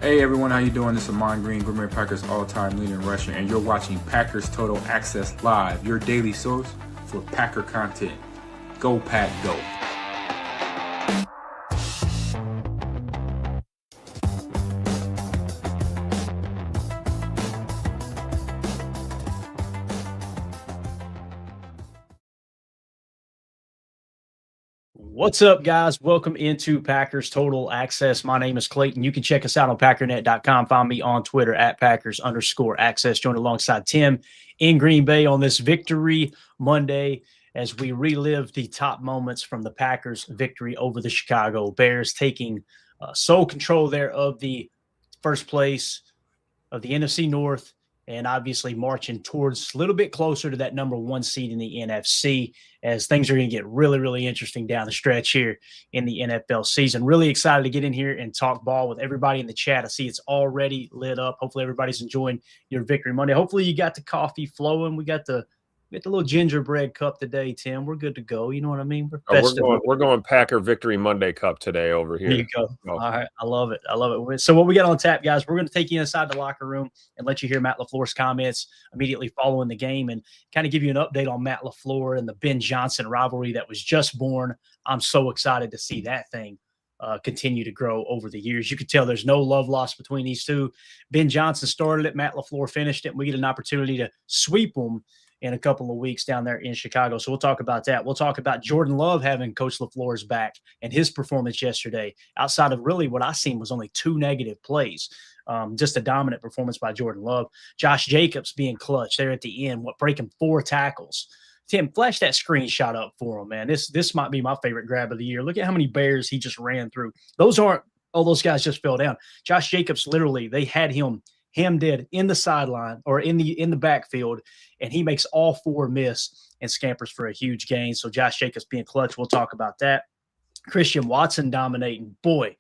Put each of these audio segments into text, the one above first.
Hey everyone, how you doing? This is Amon Green, Green Bay Packers all-time leader in rushing, and you're watching Packers Total Access Live, your daily source for Packer content. Go Pack, go! What's up, guys? Welcome into Packers Total Access. My name is Clayton. You can check us out on packernet.com. Find me on Twitter at Packers_access. Joined alongside Tim in Green Bay on this Victory Monday as we relive the top moments from the Packers' victory over the Chicago Bears, taking sole control there of the first place of the NFC North, and obviously marching towards a little bit closer to that number one seed in the NFC, as things are going to get really, really interesting down the stretch here in the NFL season. Really excited to get in here and talk ball with everybody in the chat. I see it's already lit up. Hopefully everybody's enjoying your Victory Monday. Hopefully you got the coffee flowing. We got the little gingerbread cup today, Tim. We're good to go. You know what I mean? We're going Packer Victory Monday cup today over here. There you go. Oh. All right. I love it. I love it. So what we got on tap, guys, we're going to take you inside the locker room and let you hear Matt LaFleur's comments immediately following the game and kind of give you an update on Matt LaFleur and the Ben Johnson rivalry that was just born. I'm so excited to see that thing continue to grow over the years. You could tell there's no love lost between these two. Ben Johnson started it. Matt LaFleur finished it. And we get an opportunity to sweep them in a couple of weeks down there in Chicago. So we'll talk about that. We'll talk about Jordan Love having Coach LaFleur's back and his performance yesterday, outside of really what I seen was only 2 negative plays. Just a dominant performance by Jordan Love. Josh Jacobs being clutch there at the end, breaking 4 tackles. Tim, flash that screenshot up for him, man. This might be my favorite grab of the year. Look at how many Bears he just ran through. Those guys just fell down. Josh Jacobs, literally, they had him dead in the sideline or in the backfield, and he makes all 4 miss and scampers for a huge gain. So Josh Jacobs being clutch, we'll talk about that. Christian Watson dominating. Boy,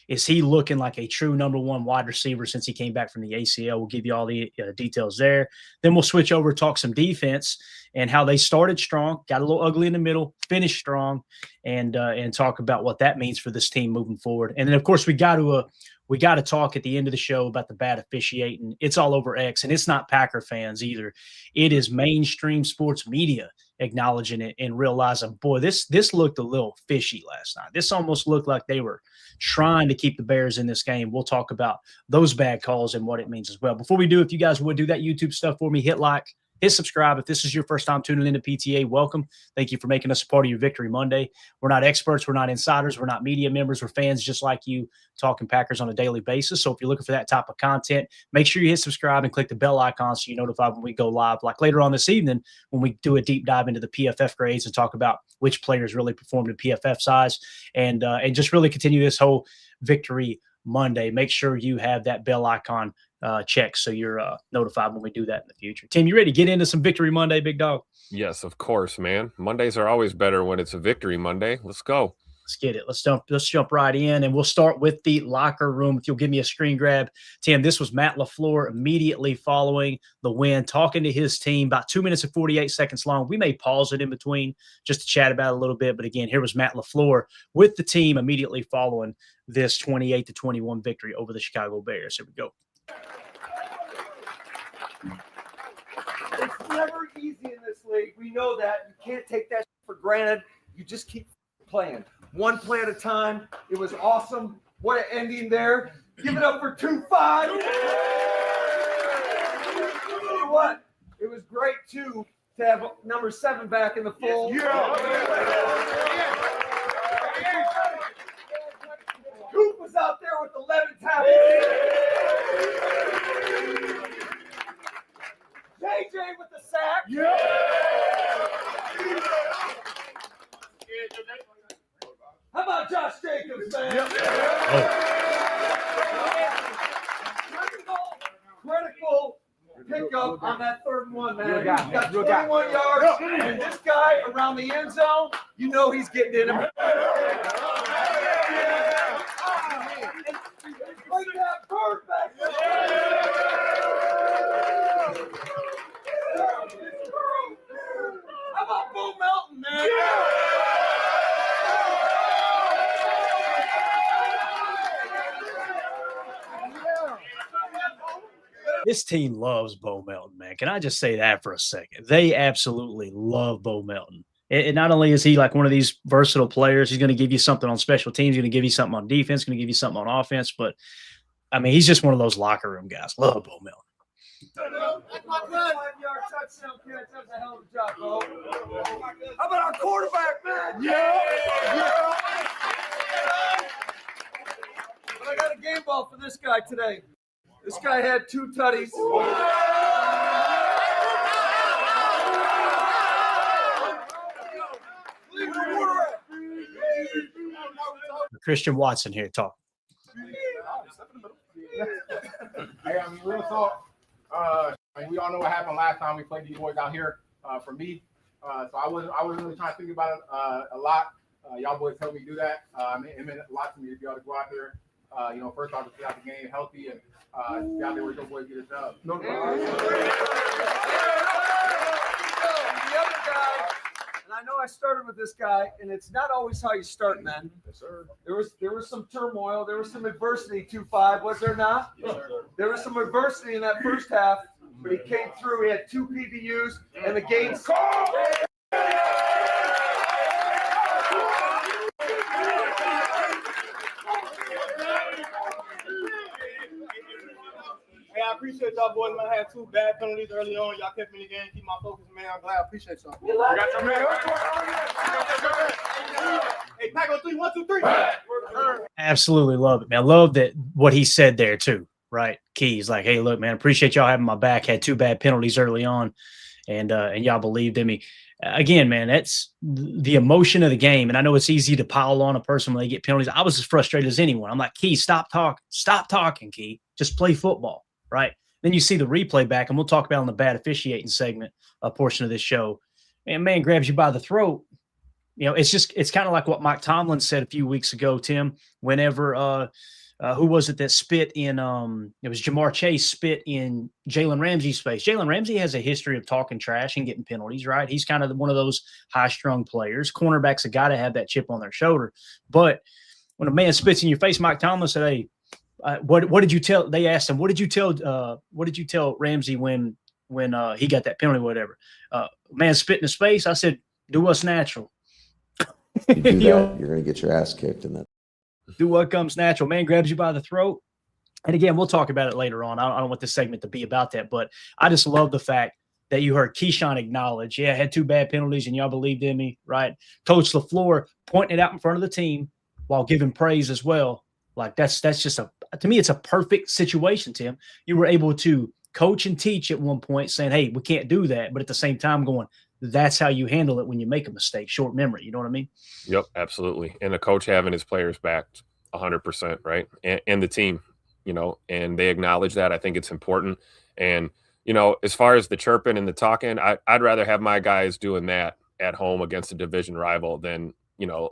is he looking like a true number 1 wide receiver since he came back from the ACL. We'll give you all the details there. Then we'll switch over, talk some defense and how they started strong, got a little ugly in the middle, finished strong, and talk about what that means for this team moving forward. And then, of course, we got to talk at the end of the show about the bad officiating. It's all over X, and it's not Packer fans either. It is mainstream sports media acknowledging it and realizing, boy, this looked a little fishy last night. This almost looked like they were trying to keep the Bears in this game. We'll talk about those bad calls and what it means as well. Before we do, if you guys would do that YouTube stuff for me, hit like, hit subscribe. If this is your first time tuning into PTA, welcome. Thank you for making us a part of your Victory Monday. We're not experts. We're not insiders. We're not media members. We're fans just like you, talking Packers on a daily basis. So if you're looking for that type of content, make sure you hit subscribe and click the bell icon so you're notified when we go live, like later on this evening when we do a deep dive into the PFF grades and talk about which players really performed in PFF size and just really continue this whole Victory Monday. Make sure you have that bell icon check so you're notified when we do that in the future. Tim, you ready to get into some Victory Monday, big dog? Yes, of course, man. Mondays are always better when it's a Victory Monday. Let's go. Let's get it. Let's jump right in, and we'll start with the locker room. If you'll give me a screen grab, Tim, this was Matt LaFleur immediately following the win, talking to his team, about 2 minutes and 48 seconds long. We may pause it in between just to chat about it a little bit, but again, here was Matt LaFleur with the team immediately following this 28-21 victory over the Chicago Bears. Here we go. It's never easy in this league. We know that. You can't take that for granted. You just keep playing. One play at a time. It was awesome. What an ending there. Give it up for 2-5. Tell you what, it was great, too, to have number 7 back in the fold. Coop was out there with 11 tackles. JJ with the sack. Yeah. How about Josh Jacobs, man? Yep. Critical pickup on that 3rd and 1, man. He's got 21 yards, and this guy around the end zone, you know he's getting in him. Like that bird back there. How about Bo Melton, man? This team loves Bo Melton, man. Can I just say that for a second? They absolutely love Bo Melton. And not only is he like one of these versatile players, he's going to give you something on special teams, going to give you something on defense, going to give you something on offense. But, I mean, he's just one of those locker room guys. Love Bo Melton. That's my 5-yard touchdown catch. That was a hell of a job, bro. How about our quarterback, man? Yeah. But I got a game ball for this guy today. This guy had 2 tutties. Christian Watson here talking. Hey, I mean, real talk. We all know what happened last time we played these boys out here. For me, so I wasn't really trying to think about it a lot. Y'all boys helped me do that. It meant a lot to me to be able to go out there. First off, to get out the game healthy and be out there with your boys get a job. No. The other guy, and I know I started with this guy, and it's not always how you start, man. Yes, sir. There was some turmoil. There was some adversity, 2-5, was there not? Yes, sir. There was some adversity in that first half, but he came through. He had 2 PBUs, and the game's called. Hey, I appreciate y'all boys, man. I had 2 bad penalties early on. Y'all kept me in the game, keep my focus, man. I'm glad. I appreciate y'all. We got your man. Hey, pack on 3, 1, 2, 3. Absolutely love it, man. I love that what he said there too, right? He's like, hey, look, man, appreciate y'all having my back. Had 2 bad penalties early on, and y'all believed in me. Again, man, that's the emotion of the game. And I know it's easy to pile on a person when they get penalties. I was as frustrated as anyone. I'm like, Key, stop talking, Key. Just play football, right? Then you see the replay back, and we'll talk about on the bad officiating segment, a portion of this show. And man grabs you by the throat. It's kind of like what Mike Tomlin said a few weeks ago, Tim, whenever who was it that spit in it was Jamar Chase spit in Jalen Ramsey's face. Jalen Ramsey has a history of talking trash and getting penalties, right? He's kind of one of those high-strung players. Cornerbacks have got to have that chip on their shoulder. But when a man spits in your face, Mike Tomlin said, hey, what did you tell? They asked him, what did you tell Ramsey when he got that penalty, whatever? Man spit in his face. I said, do what's natural. You do that, you're going to get your ass kicked in that. Do what comes natural. Man grabs you by the throat. And again, we'll talk about it later on. I don't want this segment to be about that, but I just love the fact that you heard Keshan acknowledge, I had 2 bad penalties and y'all believed in me, right? Coach LaFleur pointing it out in front of the team while giving praise as well. Like that's just to me, it's a perfect situation, Tim. You were able to coach and teach at one point saying, hey, we can't do that. But at the same time going, that's how you handle it when you make a mistake. Short memory. You know what I mean? Yep, absolutely. And the coach having his players back 100%, right? And the team, and they acknowledge that. I think it's important. And, as far as the chirping and the talking, I'd rather have my guys doing that at home against a division rival than,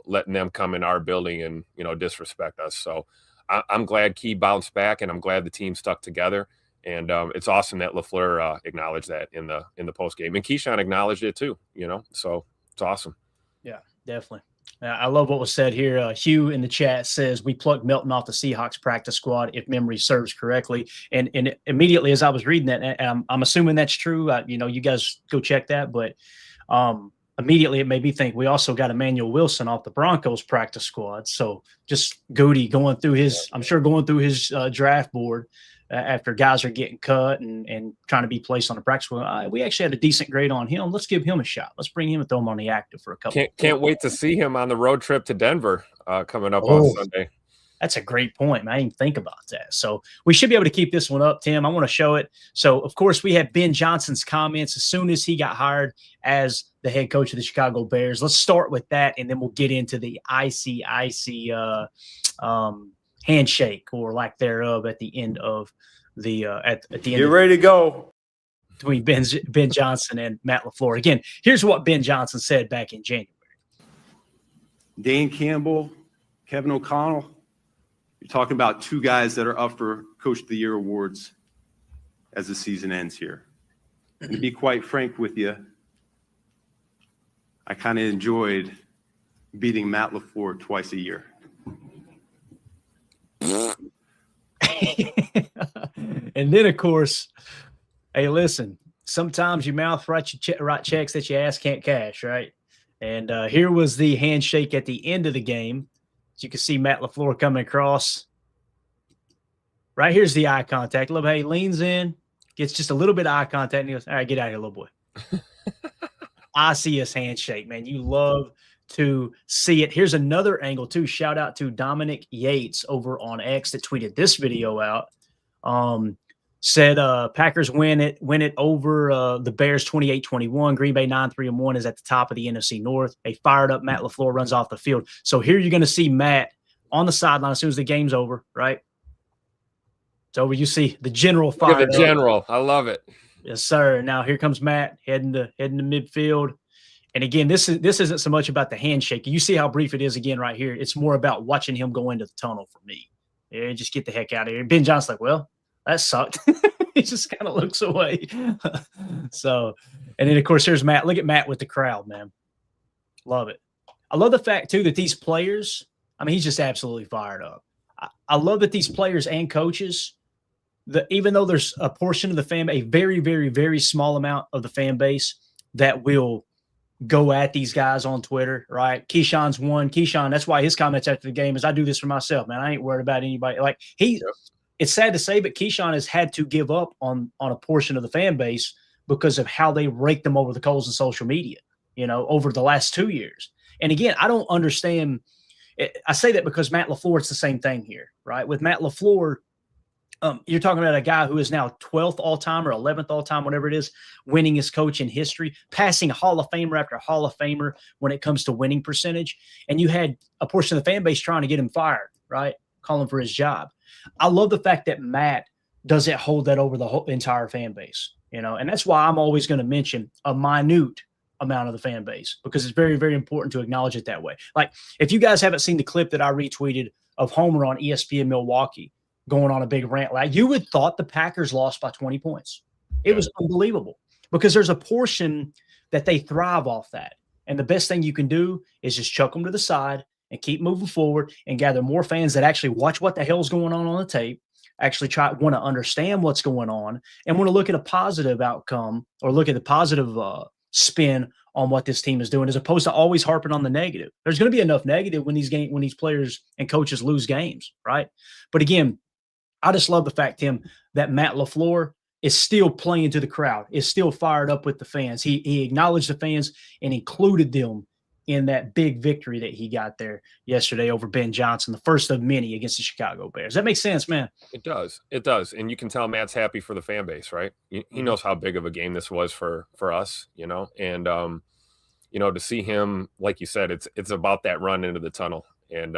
letting them come in our building and, disrespect us. So I'm glad Key bounced back, and I'm glad the team stuck together. And it's awesome that LaFleur acknowledged that in the post game, and Keshan acknowledged it too. So it's awesome. Yeah, definitely. I love what was said here. Hugh in the chat says we plucked Melton off the Seahawks practice squad, if memory serves correctly. And immediately as I was reading that, and I'm assuming that's true. You guys go check that, but immediately it made me think we also got Emmanuel Wilson off the Broncos practice squad. So just Goody going through his draft board. After guys are getting cut and trying to be placed on the practice squad, we actually had a decent grade on him. Let's give him a shot. Let's bring him and throw him on the active for a couple. Can't wait to see him on the road trip to Denver coming up on Sunday. That's a great point, man. I didn't think about that. So we should be able to keep this one up, Tim. I want to show it. So, of course, we have Ben Johnson's comments as soon as he got hired as the head coach of the Chicago Bears. Let's start with that, and then we'll get into the icy handshake or lack thereof at the end of the at the end. Get ready to go between Ben Johnson and Matt LaFleur. Again, here's what Ben Johnson said back in January. Dan Campbell, Kevin O'Connell. You're talking about 2 guys that are up for Coach of the Year awards as the season ends here. And to be quite frank with you, I kind of enjoyed beating Matt LaFleur twice a year. And then, of course, hey, listen, sometimes your mouth write checks that your ass can't cash, right? And here was the handshake at the end of the game. As you can see Matt LaFleur coming across. Right here's the eye contact. Look, hey, leans in, gets just a little bit of eye contact, and he goes, all right, get out of here, little boy. I see his handshake, man. You love to see it. Here's another angle, too. Shout out to Dominic Yates over on X that tweeted this video out. Said Packers win it over the Bears 28-21. Green Bay 9-3-1 is at the top of the NFC North. A fired up Matt LaFleur runs off the field. So here you're going to see Matt on the sideline as soon as the game's over, right? It's over. You see the general fire. Look at the general. I love it. Yes, sir. Now here comes Matt heading to midfield. And again, this isn't so much about the handshake. You see how brief it is again right here. It's more about watching him go into the tunnel for me. Yeah, just get the heck out of here. Ben Johnson's like, well, that sucked. He just kind of looks away. So, and then of course here's Matt. Look at Matt with the crowd, man. Love it. I love the fact too that these players, I mean, he's just absolutely fired up. I love that these players and coaches, even though there's a portion of the fan, a very, very, very small amount of the fan base that will go at these guys on Twitter, right? Keshan's one. Keshan, that's why his comments after the game is, I do this for myself, man. I ain't worried about anybody. Like it's sad to say, but Keshan has had to give up on a portion of the fan base because of how they rake them over the coals in social media, over the last 2 years. And again, I don't understand. I say that because Matt LaFleur, it's the same thing here, right? With Matt LaFleur, you're talking about a guy who is now 12th all-time or 11th all-time, whatever it is, winningest coach in history, passing Hall of Famer after Hall of Famer when it comes to winning percentage. And you had a portion of the fan base trying to get him fired, right? Calling for his job. I love the fact that Matt doesn't hold that over the whole entire fan base, and that's why I'm always going to mention a minute amount of the fan base, because it's very, very important to acknowledge it that way. Like, if you guys haven't seen the clip that I retweeted of Homer on ESPN Milwaukee going on a big rant, like, you would thought the Packers lost by 20 points. It was unbelievable because there's a portion that they thrive off that. And the best thing you can do is just chuck them to the side and keep moving forward and gather more fans that actually watch what the hell's going on the tape, actually want to understand what's going on, and want to look at a positive outcome or look at the positive spin on what this team is doing, as opposed to always harping on the negative. There's going to be enough negative when these players and coaches lose games, right? But again, I just love the fact, Tim, that Matt LaFleur is still playing to the crowd, is still fired up with the fans. He acknowledged the fans and included them in that big victory that he got there yesterday over Ben Johnson, the first of many against the Chicago Bears. That makes sense, man. It does. It does. And you can tell Matt's happy for the fan base, right? He knows how big of a game this was for us, and, to see him, like you said, it's about that run into the tunnel and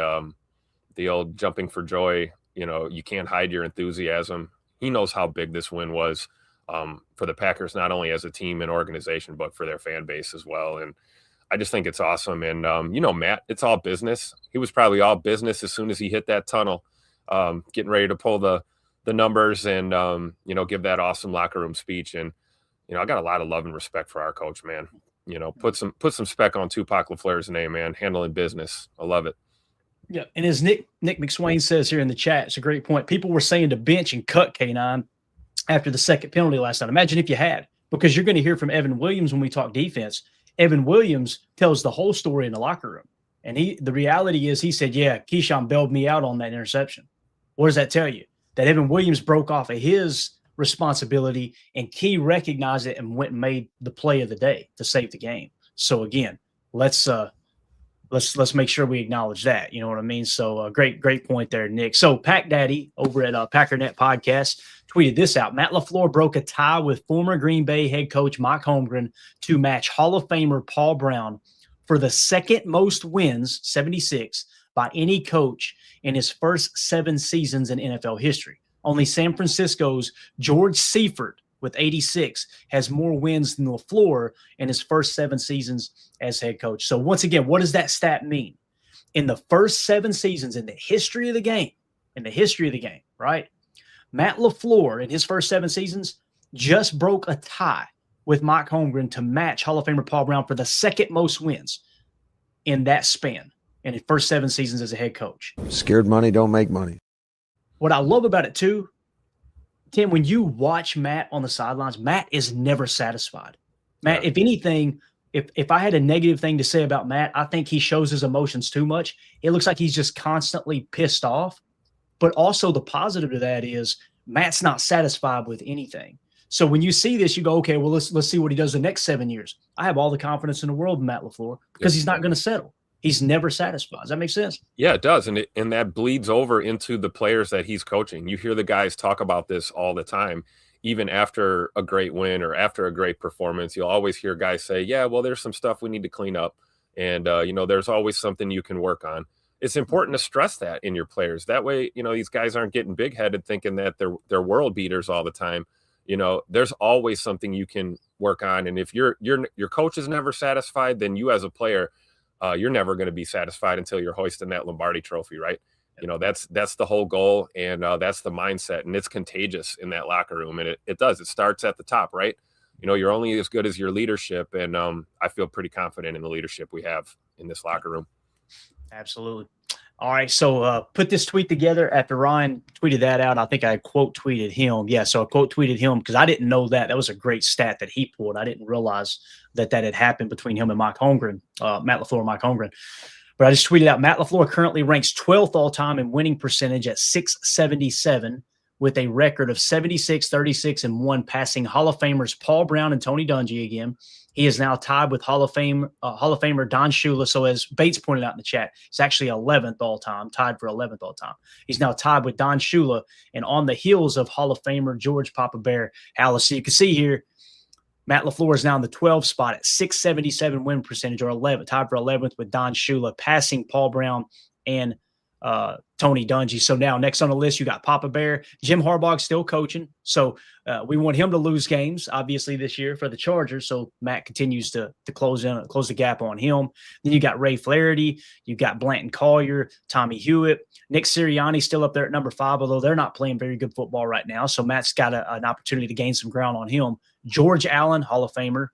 the old jumping for joy. You can't hide your enthusiasm. He knows how big this win was for the Packers, not only as a team and organization, but for their fan base as well. And I just think it's awesome. And, Matt, it's all business. He was probably all business as soon as he hit that tunnel, getting ready to pull the numbers and, give that awesome locker room speech. And, I got a lot of love and respect for our coach, man. Put some spec on Tupac LaFleur's name, man, handling business. I love it. Yeah. And as Nick McSwain says here in the chat, it's a great point. People were saying to bench and cut K9 after the second penalty last night. Imagine if you had, because you're going to hear from Evan Williams when we talk defense. Evan Williams tells the whole story in the locker room. And the reality is he said, yeah, Keshan bailed me out on that interception. What does that tell you? That Evan Williams broke off of his responsibility and Key recognized it and went and made the play of the day to save the game. So again, let's make sure we acknowledge that. You know what I mean? So great point there, Nick. So Pack Daddy over at Packernet Podcast tweeted this out. Matt LaFleur broke a tie with former Green Bay head coach Mike Holmgren to match Hall of Famer Paul Brown for the second most wins, 76, by any coach in his first 7 seasons in NFL history. Only San Francisco's George Seifert with 86 has more wins than LaFleur in his first 7 seasons as head coach. So once again, what does that stat mean? In the first 7 seasons in the history of the game, right? Matt LaFleur in his first 7 seasons just broke a tie with Mike Holmgren to match Hall of Famer Paul Brown for the second most wins in that span in his first 7 seasons as a head coach. Scared money don't make money. What I love about it too Tim, when you watch Matt on the sidelines, Matt is never satisfied. Matt, Yeah. if anything, if I had a negative thing to say about Matt, I think he shows his emotions too much. It looks like he's just constantly pissed off. But also the positive to that is Matt's not satisfied with anything. So when you see this, you go, okay, well, let's see what he does the next 7 years. I have all the confidence in the world in Matt LaFleur because he's not going to settle. He's never satisfied. Does that make sense? Yeah, it does. And that bleeds over into the players that he's coaching. You hear the guys talk about this all the time, even after a great win or after a great performance. You'll always hear guys say, yeah, well, there's some stuff we need to clean up. And, there's always something you can work on. It's important to stress that in your players. That way, these guys aren't getting big headed thinking that they're world beaters all the time. There's always something you can work on. And if your coach is never satisfied, then you as a player, you're never going to be satisfied until you're hoisting that Lombardi trophy, right? That's the whole goal. And that's the mindset, and it's contagious in that locker room. And it does, it starts at the top, right? You're only as good as your leadership. And I feel pretty confident in the leadership we have in this locker room. Absolutely. All right. So put this tweet together after Ryan tweeted that out. I think I quote tweeted him. Yeah. So I quote tweeted him because I didn't know that. That was a great stat that he pulled. I didn't realize that had happened between him and Mike Holmgren, Matt LaFleur and Mike Holmgren. But I just tweeted out, Matt LaFleur currently ranks 12th all time in winning percentage at .677 with a record of 76, 36, and 1, passing Hall of Famers Paul Brown and Tony Dungy again. He is now tied with Hall of Famer Don Shula. So as Bates pointed out in the chat, he's actually 11th all time, tied for 11th all time. He's now tied with Don Shula and on the heels of Hall of Famer George Papa Bear Halas. So you can see here, Matt LaFleur is now in the 12th spot at .677 win percentage, or 11, tied for 11th with Don Shula, passing Paul Brown and Tony Dungy. So now next on the list, you got Papa Bear. Jim Harbaugh's still coaching. So we want him to lose games, obviously, this year for the Chargers. So Matt continues to close the gap on him. Then you got Ray Flaherty. You got Blanton Collier, Tommy Hewitt. Nick Sirianni still up there at number 5, although they're not playing very good football right now. So Matt's got an opportunity to gain some ground on him. George Allen, Hall of Famer.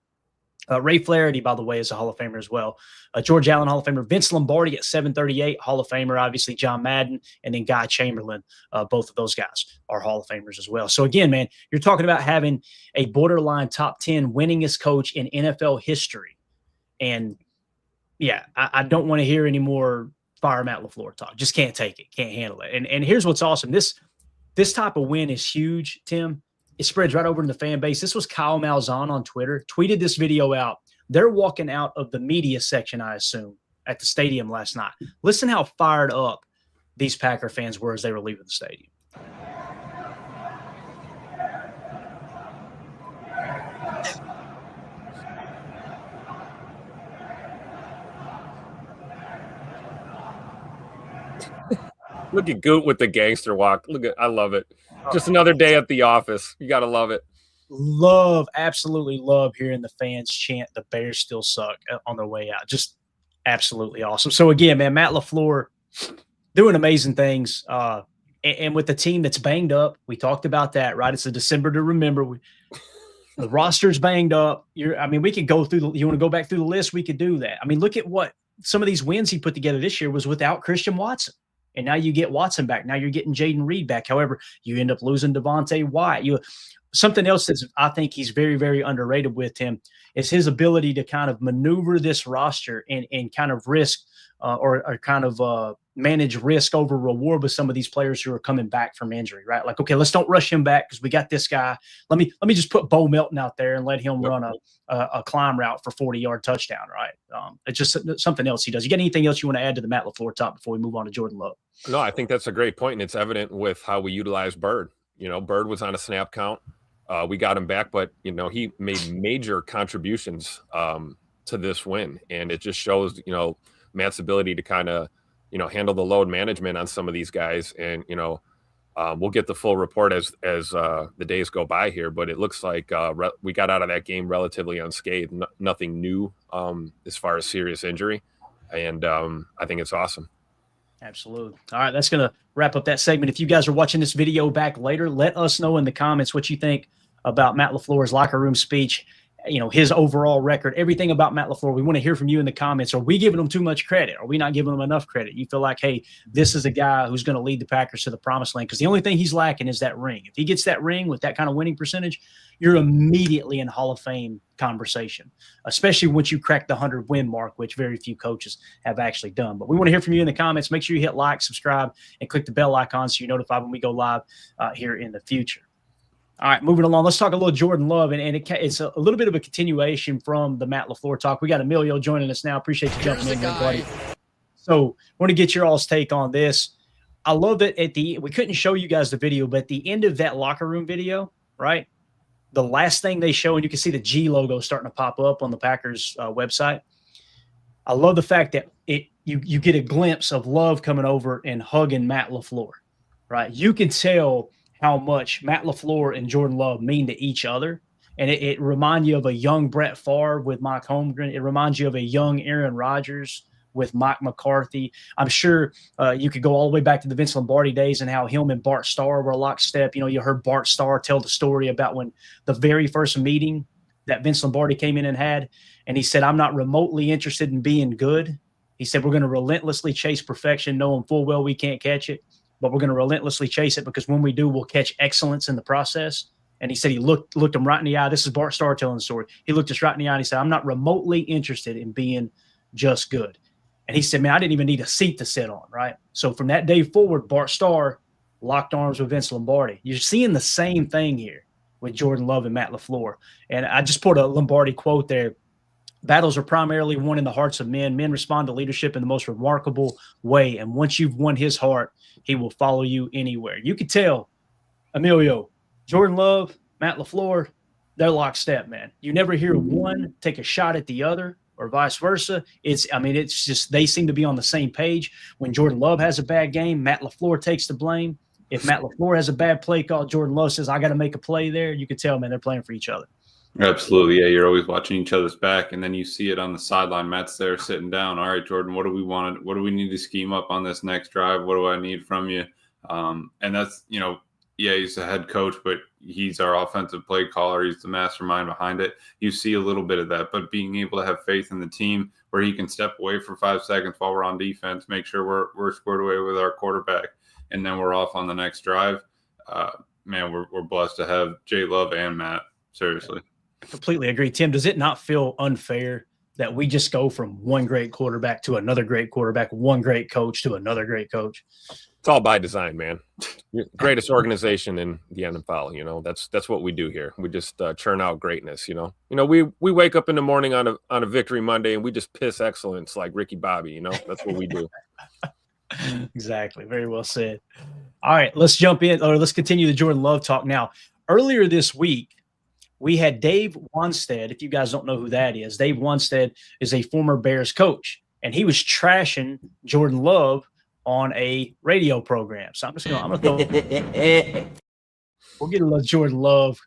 Ray Flaherty, by the way, is a Hall of Famer as well. George Allen, Hall of Famer. Vince Lombardi at 738, Hall of Famer. Obviously, John Madden, and then Guy Chamberlain. Both of those guys are Hall of Famers as well. So, again, man, you're talking about having a borderline top 10 winningest coach in NFL history. And, yeah, I don't want to hear any more fire Matt LaFleur talk. Just can't take it. Can't handle it. And here's what's awesome. This type of win is huge, Tim. It spreads right over in the fan base. This was Kyle Malzahn on Twitter, tweeted this video out. They're walking out of the media section, I assume, at the stadium last night. Listen how fired up these Packer fans were as they were leaving the stadium. Look at Goot with the gangster walk. I love it. Just another day at the office. You got to love it. Absolutely love hearing the fans chant the Bears still suck on their way out. Just absolutely awesome. So again, man, Matt LaFleur doing amazing things. And with the team that's banged up, we talked about that, right? It's a December to remember. The roster's banged up. We could go through you want to go back through the list? We could do that. I mean, look at what some of these wins he put together this year was without Christian Watson. And now you get Watson back. Now you're getting Jaden Reed back. However, you end up losing Devontae White. Something else that I think he's very, very underrated with him is his ability to kind of maneuver this roster and kind of risk or kind of manage risk over reward with some of these players who are coming back from injury, right? Like, okay, let's don't rush him back because we got this guy. Let me just put Bo Melton out there and let him run a climb route for 40-yard touchdown, right? It's just something else he does. You got anything else you want to add to the Matt LaFleur talk before we move on to Jordan Love? No, I think that's a great point, and it's evident with how we utilize Bird. Bird was on a snap count. We got him back, but, he made major contributions to this win, and it just shows, Matt's ability to kind of, handle the load management on some of these guys. And, we'll get the full report as the days go by here, but it looks like we got out of that game relatively unscathed. Nothing new as far as serious injury. And I think it's awesome. Absolutely. All right, that's going to wrap up that segment. If you guys are watching this video back later, let us know in the comments what you think about Matt LaFleur's locker room speech his overall record, everything about Matt LaFleur. We want to hear from you in the comments. Are we giving him too much credit? Are we not giving him enough credit? You feel like, hey, this is a guy who's going to lead the Packers to the promised land? Because the only thing he's lacking is that ring. If he gets that ring with that kind of winning percentage, you're immediately in Hall of Fame conversation, especially once you crack the 100-win mark, which very few coaches have actually done. But we want to hear from you in the comments. Make sure you hit like, subscribe, and click the bell icon so you're notified when we go live here in the future. All right, moving along. Let's talk a little Jordan Love, and it's a little bit of a continuation from the Matt LaFleur talk. We got Emilio joining us now. Appreciate you jumping in here, buddy. So want to get your all's take on this. I love that we couldn't show you guys the video, but at the end of that locker room video, right, the last thing they show, and you can see the G logo starting to pop up on the Packers website. I love the fact that you get a glimpse of Love coming over and hugging Matt LaFleur, right? You can tell how much Matt LaFleur and Jordan Love mean to each other. And it reminds you of a young Brett Favre with Mike Holmgren. It reminds you of a young Aaron Rodgers with Mike McCarthy. I'm sure you could go all the way back to the Vince Lombardi days and how him and Bart Starr were lockstep. You heard Bart Starr tell the story about when the very first meeting that Vince Lombardi came in and had, and he said, I'm not remotely interested in being good. He said, we're going to relentlessly chase perfection, knowing full well we can't catch it. But we're going to relentlessly chase it because when we do, we'll catch excellence in the process. And he said he looked him right in the eye. This is Bart Starr telling the story. He looked us right in the eye and he said, I'm not remotely interested in being just good. And he said, man, I didn't even need a seat to sit on, right? So from that day forward, Bart Starr locked arms with Vince Lombardi. You're seeing the same thing here with Jordan Love and Matt LaFleur. And I just put a Lombardi quote there. Battles are primarily won in the hearts of men. Men respond to leadership in the most remarkable way. And once you've won his heart, he will follow you anywhere. You could tell, Emilio, Jordan Love, Matt LaFleur, they're lockstep, man. You never hear one take a shot at the other or vice versa. It's just they seem to be on the same page. When Jordan Love has a bad game, Matt LaFleur takes the blame. If Matt LaFleur has a bad play call, Jordan Love says, I got to make a play there. You could tell, man, they're playing for each other. Absolutely. Yeah, you're always watching each other's back, and then you see it on the sideline. Matt's there sitting down. All right, Jordan, what do we want? What do we need to scheme up on this next drive? What do I need from you? And that's, he's the head coach, but he's our offensive play caller. He's the mastermind behind it. You see a little bit of that, but being able to have faith in the team where he can step away for 5 seconds while we're on defense, make sure we're squared away with our quarterback, and then we're off on the next drive. Man, we're blessed to have J Love and Matt. Seriously. Completely agree. Tim, does it not feel unfair that we just go from one great quarterback to another great quarterback, one great coach to another great coach? It's all by design, man. Greatest organization in the NFL. That's what we do here. We just churn out greatness. We wake up in the morning on a victory Monday and we just piss excellence like Ricky Bobby. That's what we do. Exactly. Very well said. All right, let's jump in, or let's continue the Jordan Love talk now. Earlier this week, we had Dave Wanstead. If you guys don't know who that is, Dave Wanstead is a former Bears coach, and he was trashing Jordan Love on a radio program. So I'm gonna go. We'll get a little Jordan Love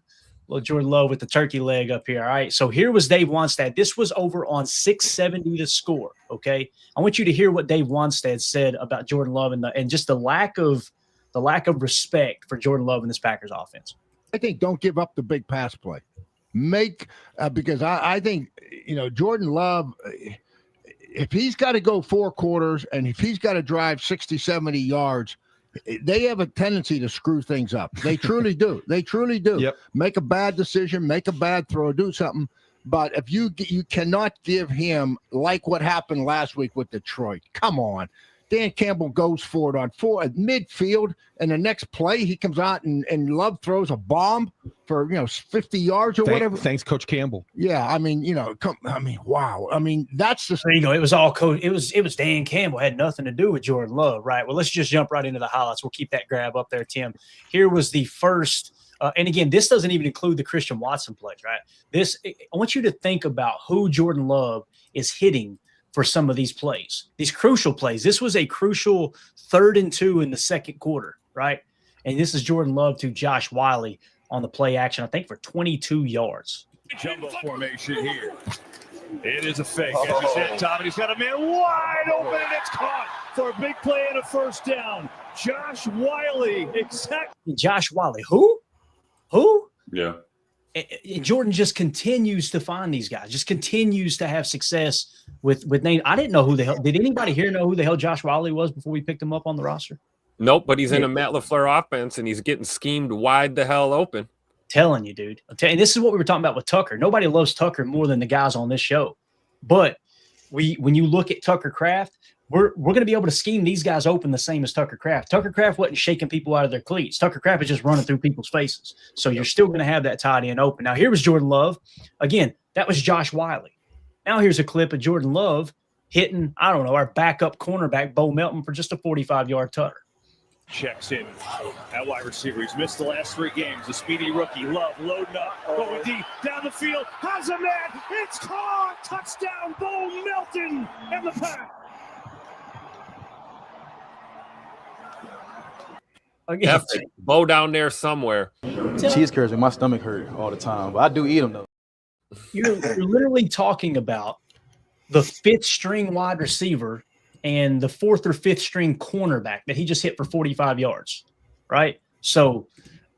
with the turkey leg up here. All right. So here was Dave Wanstead. This was over on 670 The Score. Okay. I want you to hear what Dave Wanstead said about Jordan Love and just the lack of respect for Jordan Love in this Packers offense. I think don't give up the big pass play. Because I think, Jordan Love, if he's got to go 4 quarters and if he's got to drive 60, 70 yards, they have a tendency to screw things up. They truly do. They truly do. Yep. Make a bad decision, make a bad throw, do something. But if you cannot give him like what happened last week with Detroit. Come on. Dan Campbell goes for it on 4 at midfield, and the next play he comes out and Love throws a bomb for 50 yards or whatever. Thanks, Coach Campbell. Yeah, wow. That's the thing. It was all coach. It was Dan Campbell. It had nothing to do with Jordan Love, right? Well, let's just jump right into the highlights. We'll keep that grab up there, Tim. Here was the first. And again, this doesn't even include the Christian Watson plays, right? I want you to think about who Jordan Love is hitting for some of these plays, these crucial plays. This was a crucial 3rd and 2 in the second quarter, right? And this is Jordan Love to Josh Wiley on the play action, I think for 22 yards. Jumbo formation here. It is a fake. As you said, Tom, and he's got a man wide open, and it's caught for a big play and a first down. Josh Wiley, exactly. Josh Wiley, who? Yeah. And Jordan just continues to find these guys, just continues to have success with name. I didn't know who the hell. Did anybody here know who the hell Josh Wiley was before we picked him up on the roster? Nope, but he's in a Matt LaFleur offense, and he's getting schemed wide the hell open. Telling you, dude. And this is what we were talking about with Tucker. Nobody loves Tucker more than the guys on this show. But when you look at Tucker Kraft, we're going to be able to scheme these guys open the same as Tucker Kraft. Tucker Kraft wasn't shaking people out of their cleats. Tucker Kraft is just running through people's faces. So you're still going to have that tight end open. Now, here was Jordan Love. Again, that was Josh Wiley. Now here's a clip of Jordan Love hitting, I don't know, our backup cornerback, Bo Melton, for just a 45-yard tutter. Checks in at wide receiver. He's missed the last 3 games. The speedy rookie, Love, loading up, going deep, down the field, has a man. It's caught. Touchdown, Bo Melton, and the pass. Again, Bo down there somewhere. Cheese curds make my stomach hurt all the time, but I do eat them though. You're literally talking about the 5th string wide receiver and the 4th or 5th string cornerback that he just hit for 45 yards, right? So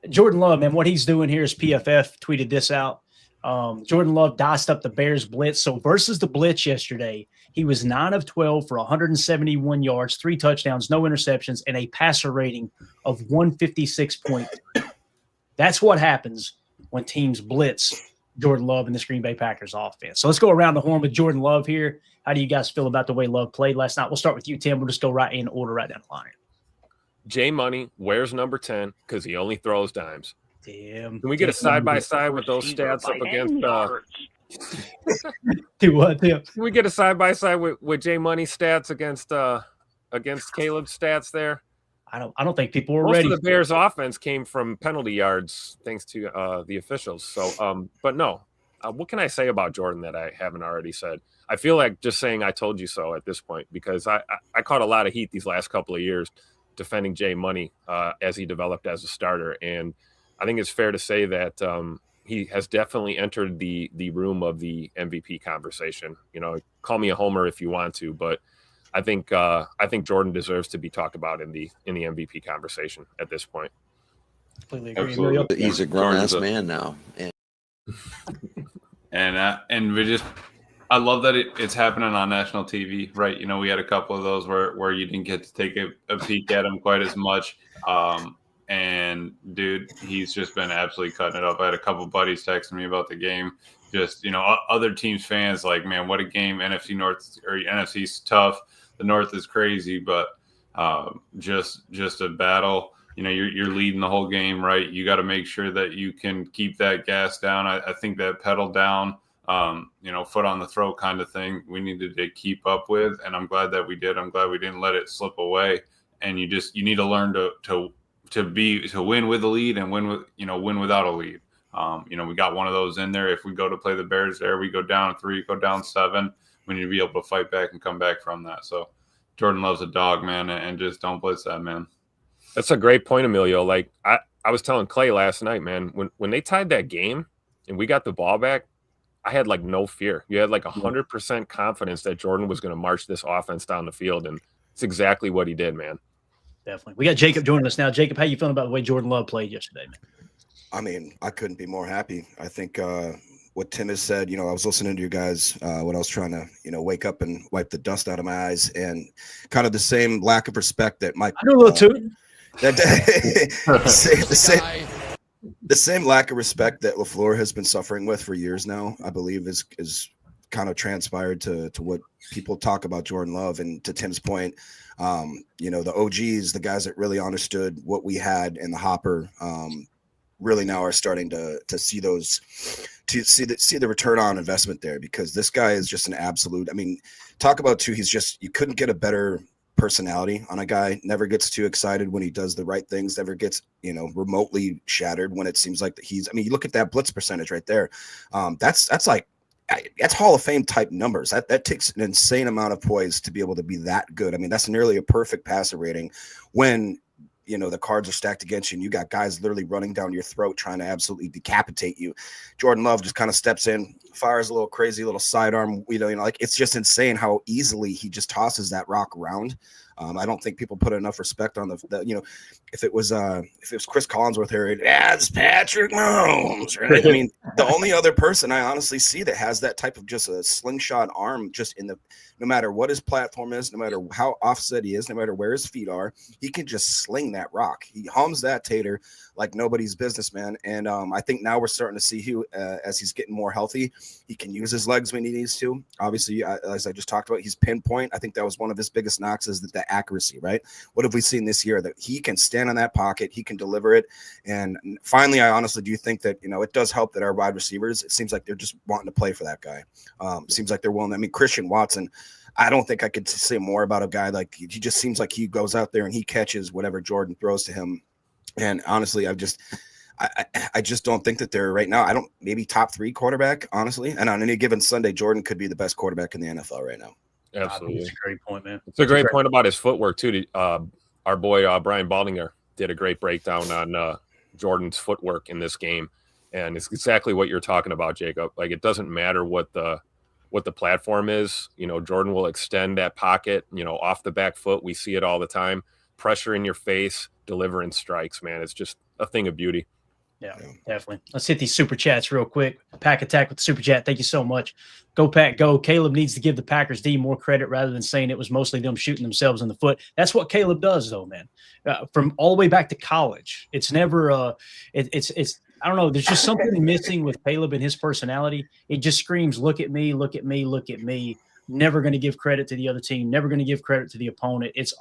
Jordan Love, man, what he's doing here is PFF tweeted this out. Jordan Love diced up the Bears blitz. So versus the blitz yesterday, he was 9 of 12 for 171 yards, 3 touchdowns, no interceptions, and a passer rating of 156.3. That's what happens when teams blitz Jordan Love and this Green Bay Packers offense. So let's go around the horn with Jordan Love here. How do you guys feel about the way Love played last night? We'll start with you, Tim. We'll just go right in order, right down the line. J Money wears number 10 because he only throws dimes. Damn. Can we get a side-by-side with those stats up against do what, Tim? Can we get a side-by-side with J Money stats against Caleb's stats there? I don't think people were Most ready. Most of the Bears' offense came from penalty yards thanks to the officials. So, but no. What can I say about Jordan that I haven't already said? I feel like just saying I told you so at this point because I caught a lot of heat these last couple of years defending J Money as he developed as a starter. And I think it's fair to say that he has definitely entered the room of the MVP conversation. You know, call me a homer if you want to, but I think Jordan deserves to be talked about in the MVP conversation at this point. Completely agree. Absolutely. He's a grown-ass man now. And we just, I love that it's happening on national TV, right? You know, we had a couple of those where you didn't get to take a peek at him quite as much. And dude, he's just been absolutely cutting it up. I had a couple buddies texting me about the game. Just, you know, other teams fans like, man, what a game. NFC North or NFC's tough. The North is crazy, but just a battle. You know, you're leading the whole game, right? You got to make sure that you can keep that gas down. I think that pedal down, you know, foot on the throat kind of thing, we needed to keep up with, and I'm glad that we did. I'm glad we didn't let it slip away. And you need to learn to win with a lead and win without a lead. You know, we got one of those in there. If we go to play the Bears there, we go down 3, go down 7. We need to be able to fight back and come back from that. So Jordan Love's a dog, man, and just don't blitz that, man. That's a great point, Emilio. Like I was telling Clay last night, man, when they tied that game and we got the ball back, I had like no fear. You had like 100% confidence that Jordan was going to march this offense down the field, and it's exactly what he did, man. Definitely. We got Jacob joining us now. Jacob, how you feeling about the way Jordan Love played yesterday, man? I mean, I couldn't be more happy. I think what Tim has said, you know, I was listening to you guys when I was trying to, you know, wake up and wipe the dust out of my eyes, and kind of the same lack of respect that Mike. I do a little too. The same lack of respect that LaFleur has been suffering with for years now, I believe, is kind of transpired to what people talk about Jordan Love. And to Tim's point, you know, the OGs, the guys that really understood what we had in the hopper, really now are starting to see those, to see the return on investment there, because this guy is just an absolute. I mean, talk about too. He's just, you couldn't get a better personality on a guy. Never gets too excited when he does the right things. Never gets, you know, remotely shattered when it seems like that he's. I mean, you look at that blitz percentage right there. That's Hall of Fame type numbers. That takes an insane amount of poise to be able to be that good. I mean, that's nearly a perfect passer rating when, you know, the cards are stacked against you and you got guys literally running down your throat trying to absolutely decapitate you. Jordan Love just kind of steps in, fires a little crazy little sidearm. Like it's just insane how easily he just tosses that rock around. I don't think people put enough respect on the if it was Chris Collinsworth here, it's Patrick Mahomes, right? I mean, the only other person I honestly see that has that type of just a slingshot arm, just no matter what his platform is, no matter how offset he is, no matter where his feet are, he can just sling that rock. He hums that tater like nobody's business, man. And I think now we're starting to see as he's getting more healthy, he can use his legs when he needs to. Obviously, as I just talked about, he's pinpoint. I think that was one of his biggest knocks, is that accuracy, right? What have we seen this year? That he can stand in that pocket, he can deliver it. And finally, I honestly do think that, it does help that our wide receivers, it seems like they're just wanting to play for that guy. Seems like they're willing. I mean, Christian Watson, I don't think I could say more about a guy like he just seems like he goes out there and he catches whatever Jordan throws to him. And honestly, I just don't think that they're right now. Maybe top 3 quarterback, honestly. And on any given Sunday, Jordan could be the best quarterback in the NFL right now. Absolutely. It's a great point, man. It's a great point about his footwork too. Our boy Brian Baldinger did a great breakdown on Jordan's footwork in this game. And it's exactly what you're talking about, Jacob. Like, it doesn't matter what the platform is. Jordan will extend that pocket, off the back foot. We see it all the time. Pressure in your face, delivering strikes, man. It's just a thing of beauty. Yeah, definitely. Let's hit these super chats real quick. Pack Attack with the super chat. Thank you so much. Go Pack, go. Caleb needs to give the Packers D more credit rather than saying it was mostly them shooting themselves in the foot. That's what Caleb does, though, man. From all the way back to college, it's never it's I don't know. There's just something missing with Caleb and his personality. It just screams, look at me, look at me, look at me. Never going to give credit to the other team. Never going to give credit to the opponent. There's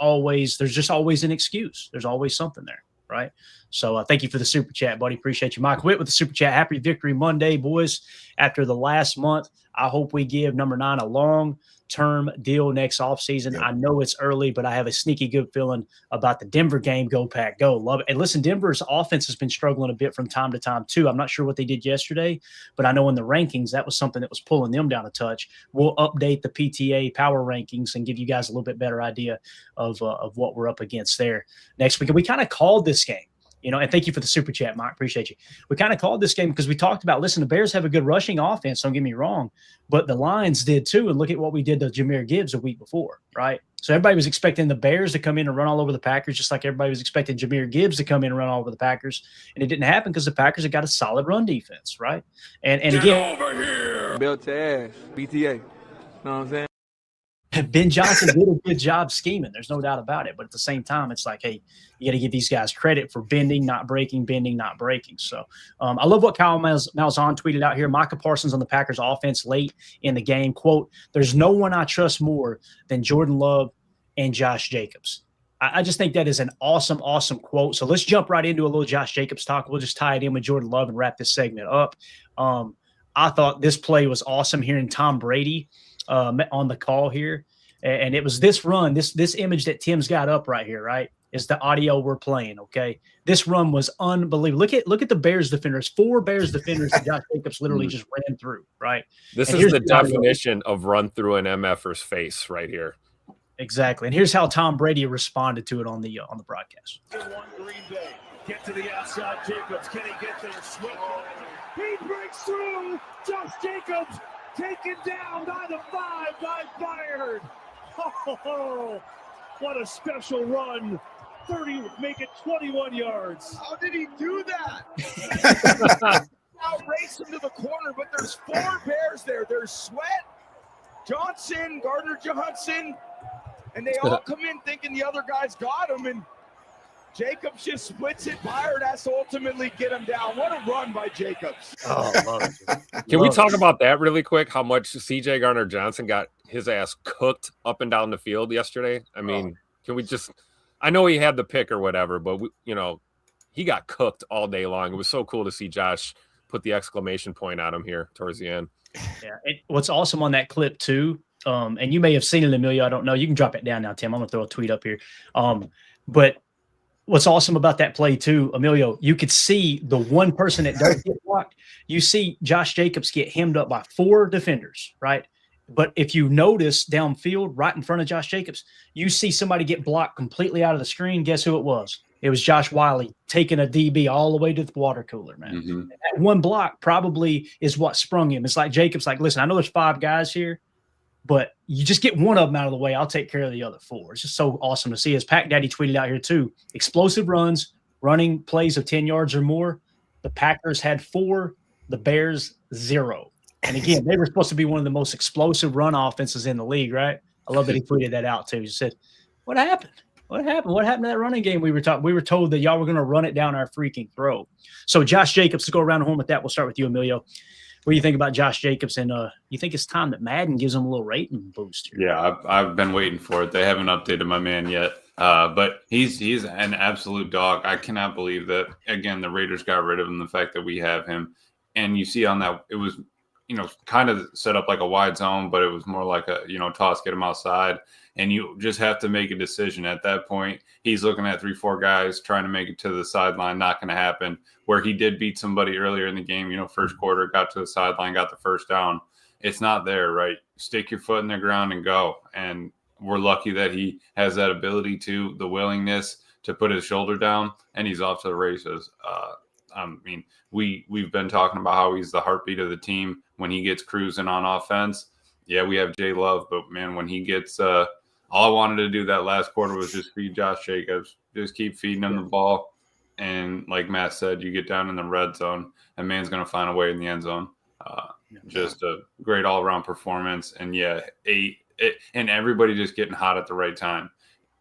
just always an excuse. There's always something there. Right. So thank you for the super chat, buddy. Appreciate you. Mike Witt with the super chat. Happy Victory Monday, boys. After the last month, I hope we give number 9 a long-term deal next offseason. I know it's early, but I have a sneaky good feeling about the Denver game. Go Pack, go. Love it. And listen, Denver's offense has been struggling a bit from time to time, too. I'm not sure what they did yesterday, but I know in the rankings, that was something that was pulling them down a touch. We'll update the PTA power rankings and give you guys a little bit better idea of what we're up against there next week. And we kind of called this game. And thank you for the super chat, Mike. Appreciate you. We kind of called this game because we talked about, listen, the Bears have a good rushing offense. Don't get me wrong, but the Lions did too. And look at what we did to Jahmyr Gibbs a week before, right? So everybody was expecting the Bears to come in and run all over the Packers, just like everybody was expecting Jahmyr Gibbs to come in and run all over the Packers. And it didn't happen because the Packers have got a solid run defense, right? And again, over here. Built to ass, BTA. You know what I'm saying? Ben Johnson did a good job scheming. There's no doubt about it. But at the same time, it's like, hey, you got to give these guys credit for bending, not breaking, bending, not breaking. So I love what Kyle Malzahn tweeted out here. Micah Parsons on the Packers offense late in the game. Quote, there's no one I trust more than Jordan Love and Josh Jacobs. I just think that is an awesome, awesome quote. So let's jump right into a little Josh Jacobs talk. We'll just tie it in with Jordan Love and wrap this segment up. I thought this play was awesome, hearing Tom Brady on the call here. And it was this run, this image that Tim's got up right here, right, is the audio we're playing, okay? This run was unbelievable. Look at the Bears defenders, 4 Bears defenders that Josh Jacobs literally just ran through, right? This is the definition of run through an MFer's face right here. Exactly. And here's how Tom Brady responded to it on the broadcast. Green Bay. Get to the outside, Jacobs. Can he get there? Swift. He breaks through. Josh Jacobs taken down by the 5 by Byard. Oh, what a special run. 30, make it 21 yards. How did he do that? Outrace him to the corner, but there's 4 Bears there. There's Sweat, Johnson, Gardner Johnson, and they all come in thinking the other guys got him, and Jacobs just splits it. Byard has to ultimately get him down. What a run by Jacobs. Oh, love it. Can we talk about that really quick? How much CJ Gardner Johnson got his ass cooked up and down the field yesterday? I mean, can we just – I know he had the pick or whatever, but, he got cooked all day long. It was so cool to see Josh put the exclamation point on him here towards the end. Yeah. What's awesome on that clip too, and you may have seen it, Emilio, I don't know. You can drop it down now, Tim. I'm going to throw a tweet up here. But – what's awesome about that play too, Emilio, you could see the one person that does get blocked. You see Josh Jacobs get hemmed up by 4 defenders, right? But if you notice downfield, right in front of Josh Jacobs, you see somebody get blocked completely out of the screen. Guess who it was? it was Josh Wiley taking a DB all the way to the water cooler, man. Mm-hmm. That one block probably is what sprung him. It's like Jacob's like, listen, I know there's 5 guys here, but you just get one of them out of the way. I'll take care of the other 4. It's just so awesome to see. As Pack Daddy tweeted out here too, explosive runs, running plays of 10 yards or more. The Packers had 4, the Bears 0. And again, they were supposed to be one of the most explosive run offenses in the league, right? I love that he tweeted that out too. He said, what happened? What happened? What happened to that running game? We were told that y'all were going to run it down our freaking throat. So Josh Jacobs, to go around the horn with that, we'll start with you, Emilio. What do you think about Josh Jacobs? And you think it's time that Madden gives him a little rating boost here? Yeah, I've been waiting for it. They haven't updated my man yet. But he's an absolute dog. I cannot believe that, again, the Raiders got rid of him, the fact that we have him. And you see on that, it was, kind of set up like a wide zone, but it was more like a, toss, get him outside. And you just have to make a decision at that point. He's looking at 3-4 guys trying to make it to the sideline. Not going to happen. Where he did beat somebody earlier in the game, first quarter, got to the sideline, got the first down. It's not there, right? Stick your foot in the ground and go. And we're lucky that he has that ability to, the willingness to put his shoulder down, and he's off to the races. We've been talking about how he's the heartbeat of the team when he gets cruising on offense. Yeah, we have Jay Love, but man, when he gets all I wanted to do that last quarter was just feed Josh Jacobs, just keep feeding him the ball. And like Matt said, you get down in the red zone, and man's going to find a way in the end zone. Just a great all-around performance. And and everybody just getting hot at the right time.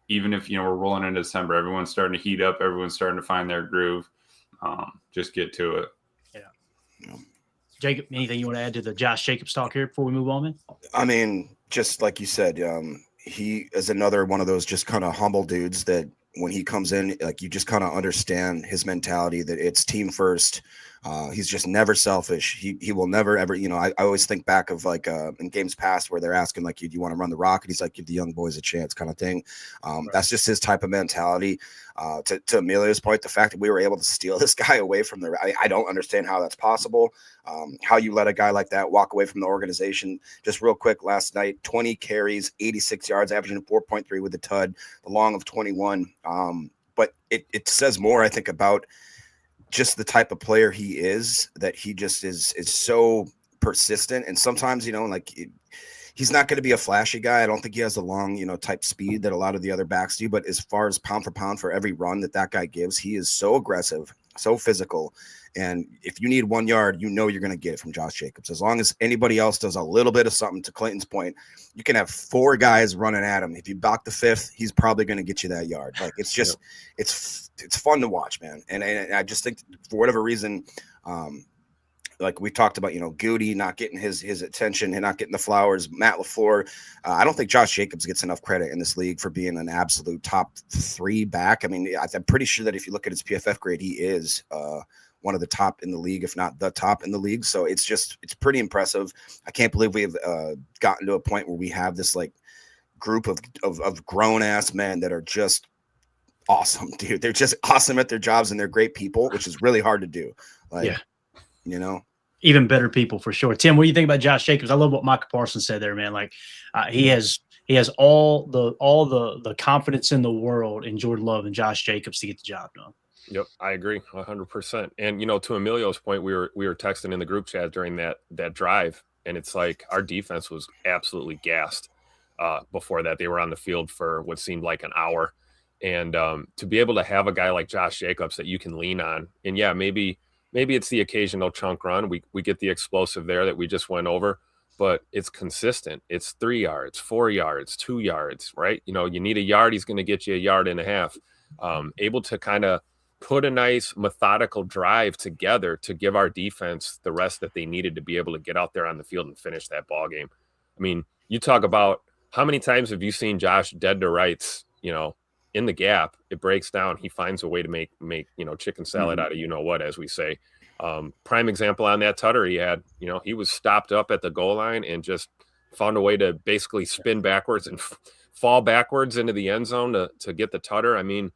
Even if, we're rolling into December, everyone's starting to heat up. Everyone's starting to find their groove. Just get to it. Yeah. Jacob, anything you want to add to the Josh Jacobs talk here before we move on, man? I mean, just like you said, he is another one of those just kind of humble dudes that when he comes in, like, you just kind of understand his mentality that it's team first. He's just never selfish. He will never ever, I always think back of like in games past where they're asking like, do you want to run the rock? And he's like, give the young boys a chance kind of thing. Right. That's just his type of mentality. To Emilio's point, the fact that we were able to steal this guy away from I don't understand how that's possible. How you let a guy like that walk away from the organization. Just real quick, last night, 20 carries, 86 yards, averaging 4.3 with the TUD, the long of 21. But it says more, I think, about just the type of player he is, that he just is so persistent. And sometimes, he's not going to be a flashy guy. I don't think he has the long, type speed that a lot of the other backs do. But as far as pound for pound for every run that guy gives, he is so aggressive, so physical. And if you need 1 yard, you're going to get it from Josh Jacobs. As long as anybody else does a little bit of something, to Clayton's point, you can have 4 guys running at him. If you block the 5th, he's probably going to get you that yard. Like, it's just, it's fun to watch, man. And I just think for whatever reason, like we talked about, Goody not getting his attention and not getting the flowers, Matt LaFleur. I don't think Josh Jacobs gets enough credit in this league for being an absolute top 3 back. I mean, I'm pretty sure that if you look at his PFF grade, he is one of the top in the league, if not the top in the league. So it's pretty impressive. I can't believe we have gotten to a point where we have this like group of grown ass men that are just awesome, dude. They're just awesome at their jobs, and they're great people, which is really hard to do. Like, even better people for sure. Tim, what do you think about Josh Jacobs? I love what Micah Parsons said there, man. Like, he has all the confidence in the world in Jordan Love and Josh Jacobs to get the job done. Yep, I agree 100%. And to Emilio's point, we were texting in the group chat during that drive, and it's like our defense was absolutely gassed. Before that, they were on the field for what seemed like an hour, and to be able to have a guy like Josh Jacobs that you can lean on, and maybe it's the occasional chunk run. We get the explosive there that we just went over, but it's consistent. It's 3 yards, 4 yards, 2 yards, right? You need a yard, he's going to get you a yard and a half. Able to kind of put a nice methodical drive together to give our defense the rest that they needed to be able to get out there on the field and finish that ball game. I mean, you talk about how many times have you seen Josh dead to rights, in the gap, it breaks down. He finds a way to make chicken salad out of what, as we say. Prime example on that tutter he had, he was stopped up at the goal line and just found a way to basically spin backwards and fall backwards into the end zone to get the tutter. I mean,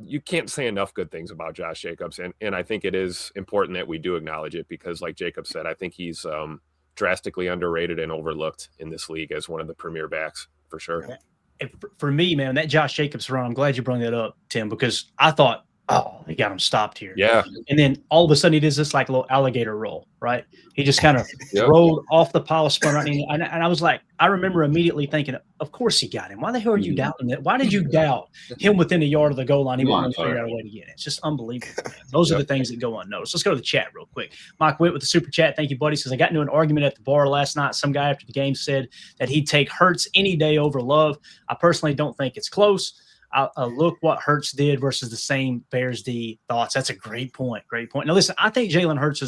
you can't say enough good things about Josh Jacobs. And I think it is important that we do acknowledge it because, like Jacob said, I think he's drastically underrated and overlooked in this league as one of the premier backs for sure. for me, man, that Josh Jacobs run, I'm glad you brought that up, Tim, because I thought, oh, he got him stopped here. Yeah. And then all of a sudden he does this like little alligator roll, right? He just kind of rolled off the pile, spun right in. And I was like, I remember immediately thinking, of course he got him. Why the hell are you doubting that? Why did you doubt him within a yard of the goal line? He wanted to figure out a way to get it. It's just unbelievable. Man. Those are the things that go unnoticed. Let's go to the chat real quick. Mike Witt with the super chat. Thank you, buddy. Says, I got into an argument at the bar last night. Some guy after the game said that he'd take Hurts any day over Love. I personally don't think it's close. Look what Hurts did versus the same Bears D. Thoughts. That's a great point. Great point. Now, listen, I think Jalen Hurts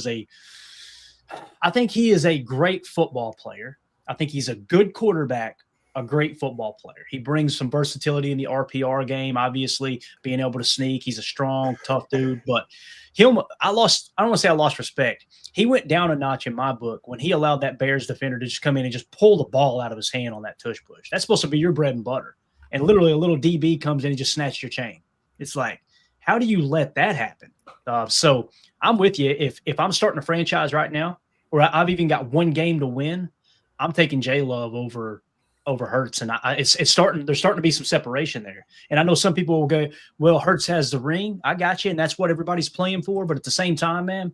I think he is a great football player. I think he's a good quarterback, a great football player. He brings some versatility in the RPR game, obviously, being able to sneak. He's a strong, tough dude. But I don't want to say I lost respect. He went down a notch in my book when he allowed that Bears defender to just come in and just pull the ball out of his hand on that tush push. That's supposed to be your bread and butter. And literally a little DB comes in and just snatches your chain. It's like, how do you let that happen? So I'm with you. If I'm starting a franchise right now, or I've even got one game to win, I'm taking J-Love over Hurts. And there's starting to be some separation there. And I know some people will go, well, Hurts has the ring. I got you. And that's what everybody's playing for. But at the same time, man,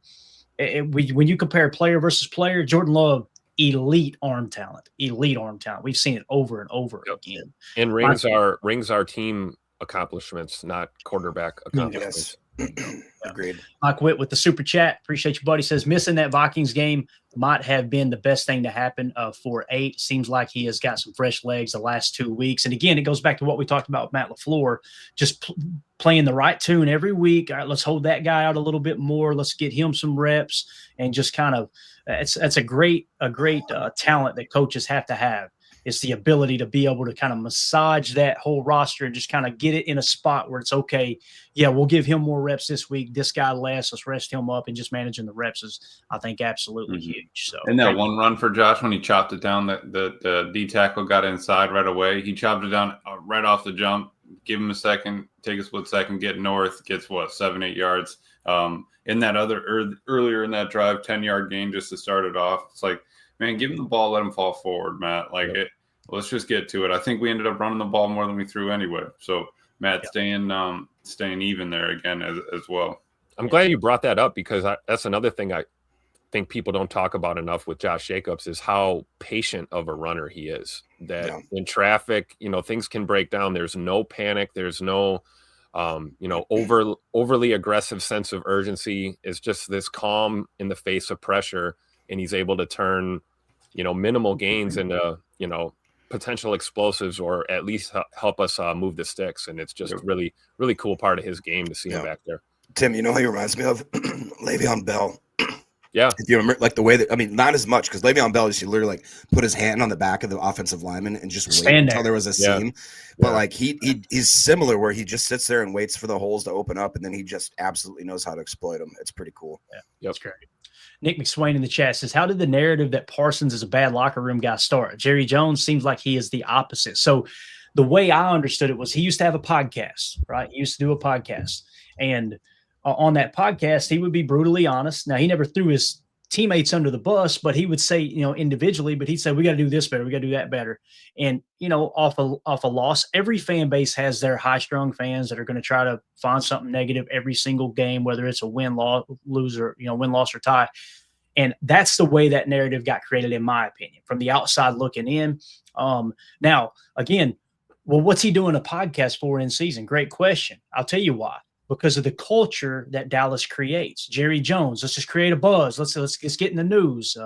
when you compare player versus player, Jordan Love, elite arm talent. We've seen it over and over again. And rings are team accomplishments, not quarterback accomplishments. Yes. Agreed. Mike Witt with the super chat. Appreciate you, buddy. Says missing that Vikings game might have been the best thing to happen for 8. Seems like he has got some fresh legs the last 2 weeks. And again, it goes back to what we talked about with Matt LaFleur, just playing the right tune every week. All right, let's hold that guy out a little bit more. Let's get him some reps and just kind of that's a great talent that coaches have to have. It's the ability to be able to kind of massage that whole roster and just kind of get it in a spot where it's okay. Yeah, we'll give him more reps this week. This guy less. Let's rest him up, and just managing the reps is, I think, absolutely huge. So, and that one run for Josh when he chopped it down, the D tackle got inside right away. He chopped it down right off the jump. Give him a second, take a split second, get north, gets 7-8 yards. In that earlier in that drive, 10-yard gain just to start it off. It's like, man, give him the ball, let him fall forward, Matt. Let's just get to it. I think we ended up running the ball more than we threw anyway. So Matt staying even there again as well. I'm glad you brought that up because that's another thing I think people don't talk about enough with Josh Jacobs is how patient of a runner he is. That in traffic, things can break down. There's no panic. There's no, overly aggressive sense of urgency. It's just this calm in the face of pressure, and he's able to turn, minimal gains into, potential explosives, or at least help us move the sticks. And it's just really, really cool part of his game to see him back there. Tim, you know who he reminds me of? Le'Veon Bell. Yeah. If you remember, the way that, not as much, because Le'Veon Bell used to literally put his hand on the back of the offensive lineman and just wait until there was a seam. But he's similar, where he just sits there and waits for the holes to open up, and then he just absolutely knows how to exploit them. It's pretty cool. Yeah, that's great. Nick McSwain in the chat says, how did the narrative that Parsons is a bad locker room guy start? Jerry Jones seems like he is the opposite. So the way I understood it was he used to have a podcast, right? He used to do a podcast. And on that podcast, he would be brutally honest. Now, he never threw his teammates under the bus, but he would say, individually, but he'd say, we got to do this better. We got to do that better. And, off a loss, every fan base has their high-strung fans that are going to try to find something negative every single game, whether it's a win, loss, or tie. And that's the way that narrative got created, in my opinion, from the outside looking in. Now, again, well, what's he doing a podcast for in season? Great question. I'll tell you why. Because of the culture that Dallas creates. Jerry Jones, let's just create a buzz. Let's get in the news.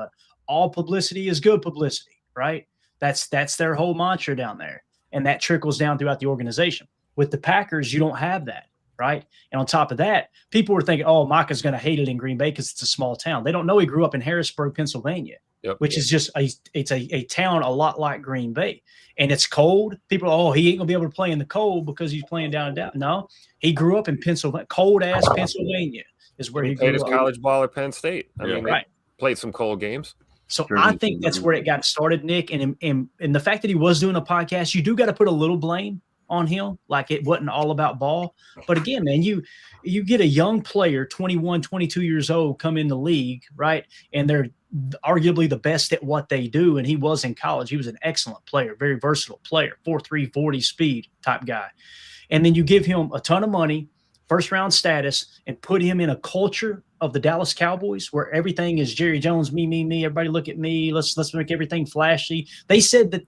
All publicity is good publicity, right? That's their whole mantra down there. And that trickles down throughout the organization. With the Packers, you don't have that, right? And on top of that, people were thinking, oh, Micah's going to hate it in Green Bay because it's a small town. They don't know he grew up in Harrisburg, Pennsylvania, which is just a town a lot like Green Bay. And it's cold. People, he ain't going to be able to play in the cold because he's playing down and down. No, he grew up in Pennsylvania, cold-ass Pennsylvania is where he played grew his up. College ball at Penn State. I mean, they played some cold games. So I think that's where it got started, Nick. And the fact that he was doing a podcast, you do got to put a little blame on him. Like it wasn't all about ball. But again, man, you get a young player, 21, 22 years old, come in the league, right? And they're arguably the best at what they do. And he was in college. He was an excellent player, very versatile player, 4.3, 40 speed type guy. And then you give him a ton of money, first round status, and put him in a culture of the Dallas Cowboys where everything is Jerry Jones, me, everybody look at me. Let's make everything flashy. They said that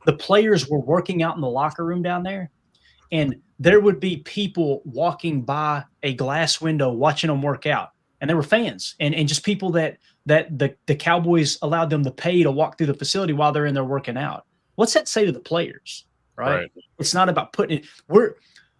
the players were working out in the locker room down there, and there would be people walking by a glass window watching them work out. And they were fans and just people that the Cowboys allowed them to pay to walk through the facility while they're in there working out. What's that say to the players? Right. It's not about putting it.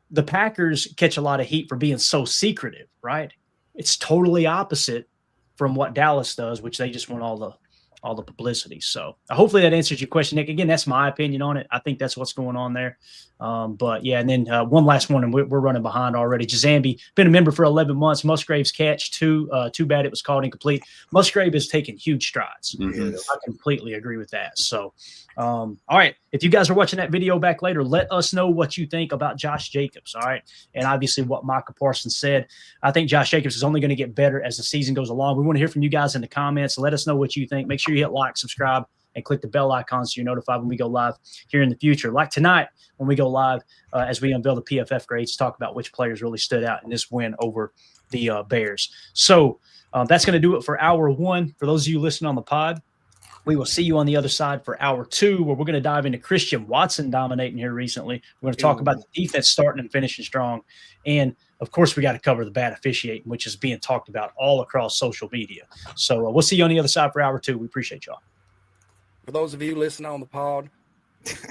The Packers catch a lot of heat for being so secretive, right? It's totally opposite from what Dallas does, which they just want all the publicity. So hopefully that answers your question, Nick. Again, that's my opinion on it. I think that's what's going on there. But yeah, and then one last one, and we're running behind already. Jazambi, been a member for 11 months. Musgrave's catch, too bad it was called incomplete. Musgrave has taken huge strides. Mm-hmm. I completely agree with that. So, all right, if you guys are watching that video back later, let us know what you think about Josh Jacobs, all right? And obviously what Micah Parsons said. I think Josh Jacobs is only going to get better as the season goes along. We want to hear from you guys in the comments. Let us know what you think. Make sure you hit like, subscribe, and click the bell icon so you're notified when we go live here in the future. Like tonight when we go live as we unveil the PFF grades, talk about which players really stood out in this win over the Bears. So that's going to do it for hour one. For those of you listening on the pod, we will see you on the other side for hour two, where we're going to dive into Christian Watson dominating here recently. We're going to talk about the defense starting and finishing strong. And, of course, we got to cover the bad officiating, which is being talked about all across social media. So we'll see you on the other side for hour two. We appreciate y'all. For those of you listening on the pod,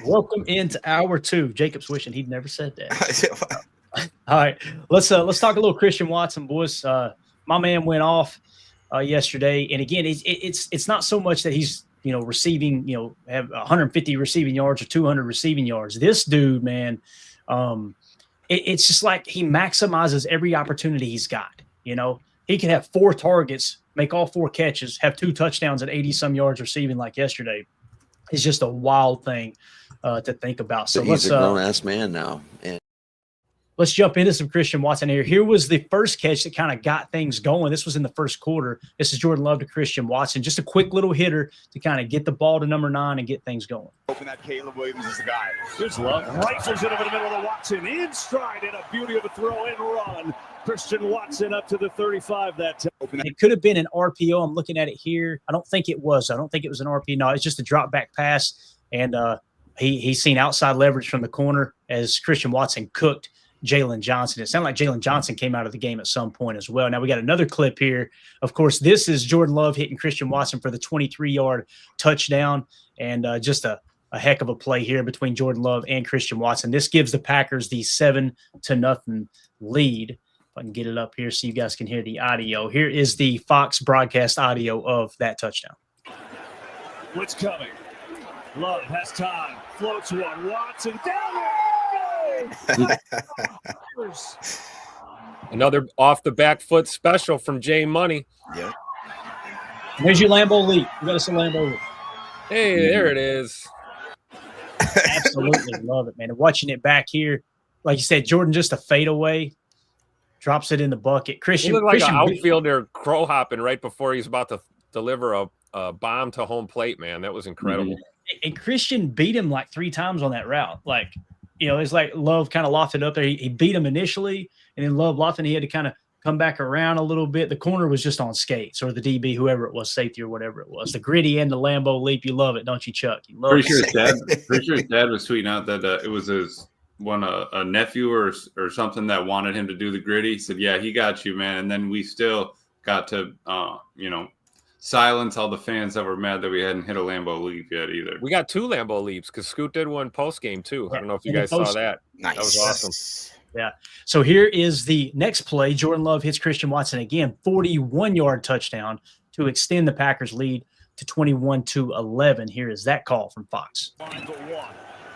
welcome into hour two. Jacob's wishing he'd never said that. All right, let's talk a little Christian Watson, boys. My man went off yesterday, and again, it's not so much that he's receiving, have 150 receiving yards or 200 receiving yards. This dude, man, it's just like he maximizes every opportunity he's got. He can have 4 targets, make all 4 catches, have 2 touchdowns and 80-some yards receiving like yesterday. It's just a wild thing to think about. So he's a grown-ass man now. And let's jump into some Christian Watson here. Here was the first catch that kind of got things going. This was in the first quarter. This is Jordan Love to Christian Watson. Just a quick little hitter to kind of get the ball to number 9 and get things going. Hoping that Caleb Williams is the guy. Here's Love. Rifles it over the middle of the Watson. In stride and a beauty of a throw and run. Christian Watson up to the 35 that time. It could have been an RPO. I'm looking at it here. I don't think it was. I don't think it was an RPO. No, it's just a drop back pass. And he's seen outside leverage from the corner as Christian Watson cooked Jalen Johnson. It sounded like Jalen Johnson came out of the game at some point as well. Now we got another clip here. Of course, this is Jordan Love hitting Christian Watson for the 23-yard touchdown, and just a heck of a play here between Jordan Love and Christian Watson. This gives the Packers the 7-0 lead. If I can get it up here so you guys can hear the audio. Here is the Fox broadcast audio of that touchdown. What's coming? Love has time. Floats one. Watson down there. Another off the back foot special from Jay Money. Yeah. There's your Lambeau leap. You got us a Lambeau leap. Hey, there it is. Absolutely love it, man. And watching it back here, like you said, Jordan just a fadeaway, drops it in the bucket. Christian, he looked like Christian an outfielder crow hopping right before he's about to deliver a bomb to home plate, man. That was incredible. Mm-hmm. And Christian beat him like 3 times on that route. Like, it's like Love kind of lofted up there. He beat him initially, and then Love lofted, and he had to kind of come back around a little bit. The corner was just on skates, or the DB, whoever it was, safety or whatever it was. The gritty and the Lambeau leap, you love it, don't you, Chuck? You love pretty sure his dad was tweeting out that it was his a nephew or something that wanted him to do the gritty. He said, yeah, he got you, man. And then we still got to, silence all the fans that were mad that we hadn't hit a Lambeau leap yet either. We got 2 Lambeau leaps because Scoot did one post game too. I don't know if you guys saw that. Nice. That was awesome. Yeah. So here is the next play. Jordan Love hits Christian Watson again, 41-yard touchdown to extend the Packers' lead to 21-11. Here is that call from Fox.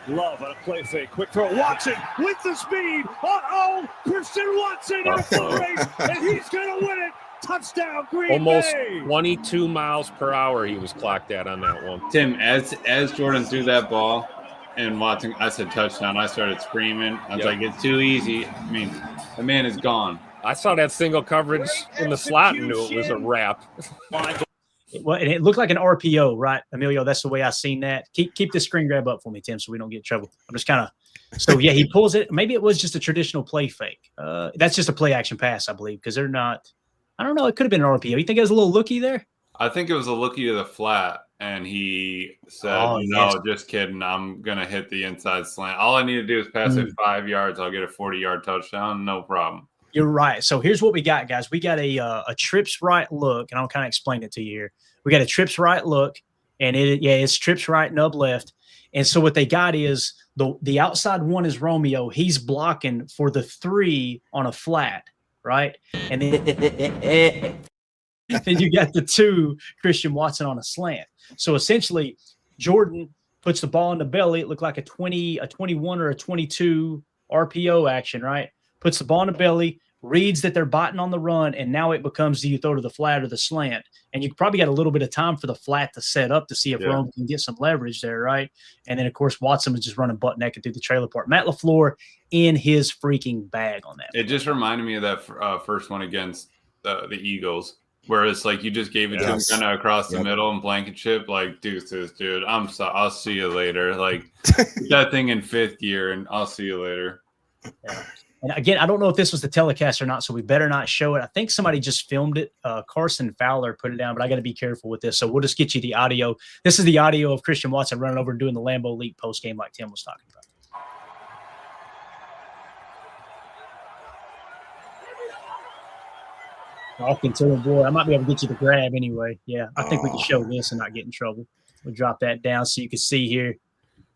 Love on a play fake. Quick throw. Watson with the speed. Uh-oh. Christian Watson in the race, and he's going to win it. Touchdown, Green Almost Bay. 22 miles per hour he was clocked at on that one. Tim, as Jordan threw that ball, and watching, I said touchdown. I started screaming. I was like, it's too easy. I mean, the man is gone. I saw that single coverage in the slot and knew it was a wrap. Well, and it looked like an RPO, right, Emilio? That's the way I seen that. Keep the screen grab up for me, Tim, so we don't get in trouble. I'm just kind of so yeah. He pulls it. Maybe it was just a traditional play fake. That's just a play action pass, I believe, because they're not. I don't know. It could have been an RPO. You think it was a little looky there? I think it was a looky to the flat, and he said, yes. just kidding. I'm going to hit the inside slant. All I need to do is pass it 5 yards. I'll get a 40-yard touchdown. No problem. You're right. So here's what we got, guys. We got a trips right look, and I'll kind of explain it to you here. We got a trips right look, and it's trips right, nub left. And so what they got is the outside one is Romeo. He's blocking for the 3 on a flat, right? And then then you got the 2, Christian Watson on a slant. So essentially, Jordan puts the ball in the belly. It looked like a 21 or a 22 RPO action, right? Puts the ball in the belly, reads that they're biting on the run, and now it becomes, do you throw to the flat or the slant? And you probably got a little bit of time for the flat to set up to see if Rome can get some leverage there, right? And then, of course, Watson was just running butt naked through the trailer park. Matt LaFleur in his freaking bag on that. It just reminded me of that first one against the Eagles, where it's like you just gave it to him kind of across the middle and Blankenship, like, deuces, dude. I'll see you later. Like, that thing in 5th year, and I'll see you later. Yeah. And again, I don't know if this was the telecast or not, so we better not show it. I think somebody just filmed it. Carson Fowler put it down, but I got to be careful with this. So we'll just get you the audio. This is the audio of Christian Watson running over and doing the Lambeau Leap post game like Tim was talking about. Talking to him, boy, I might be able to get you the grab anyway. Yeah, I think we can show this and not get in trouble. We'll drop that down so you can see here.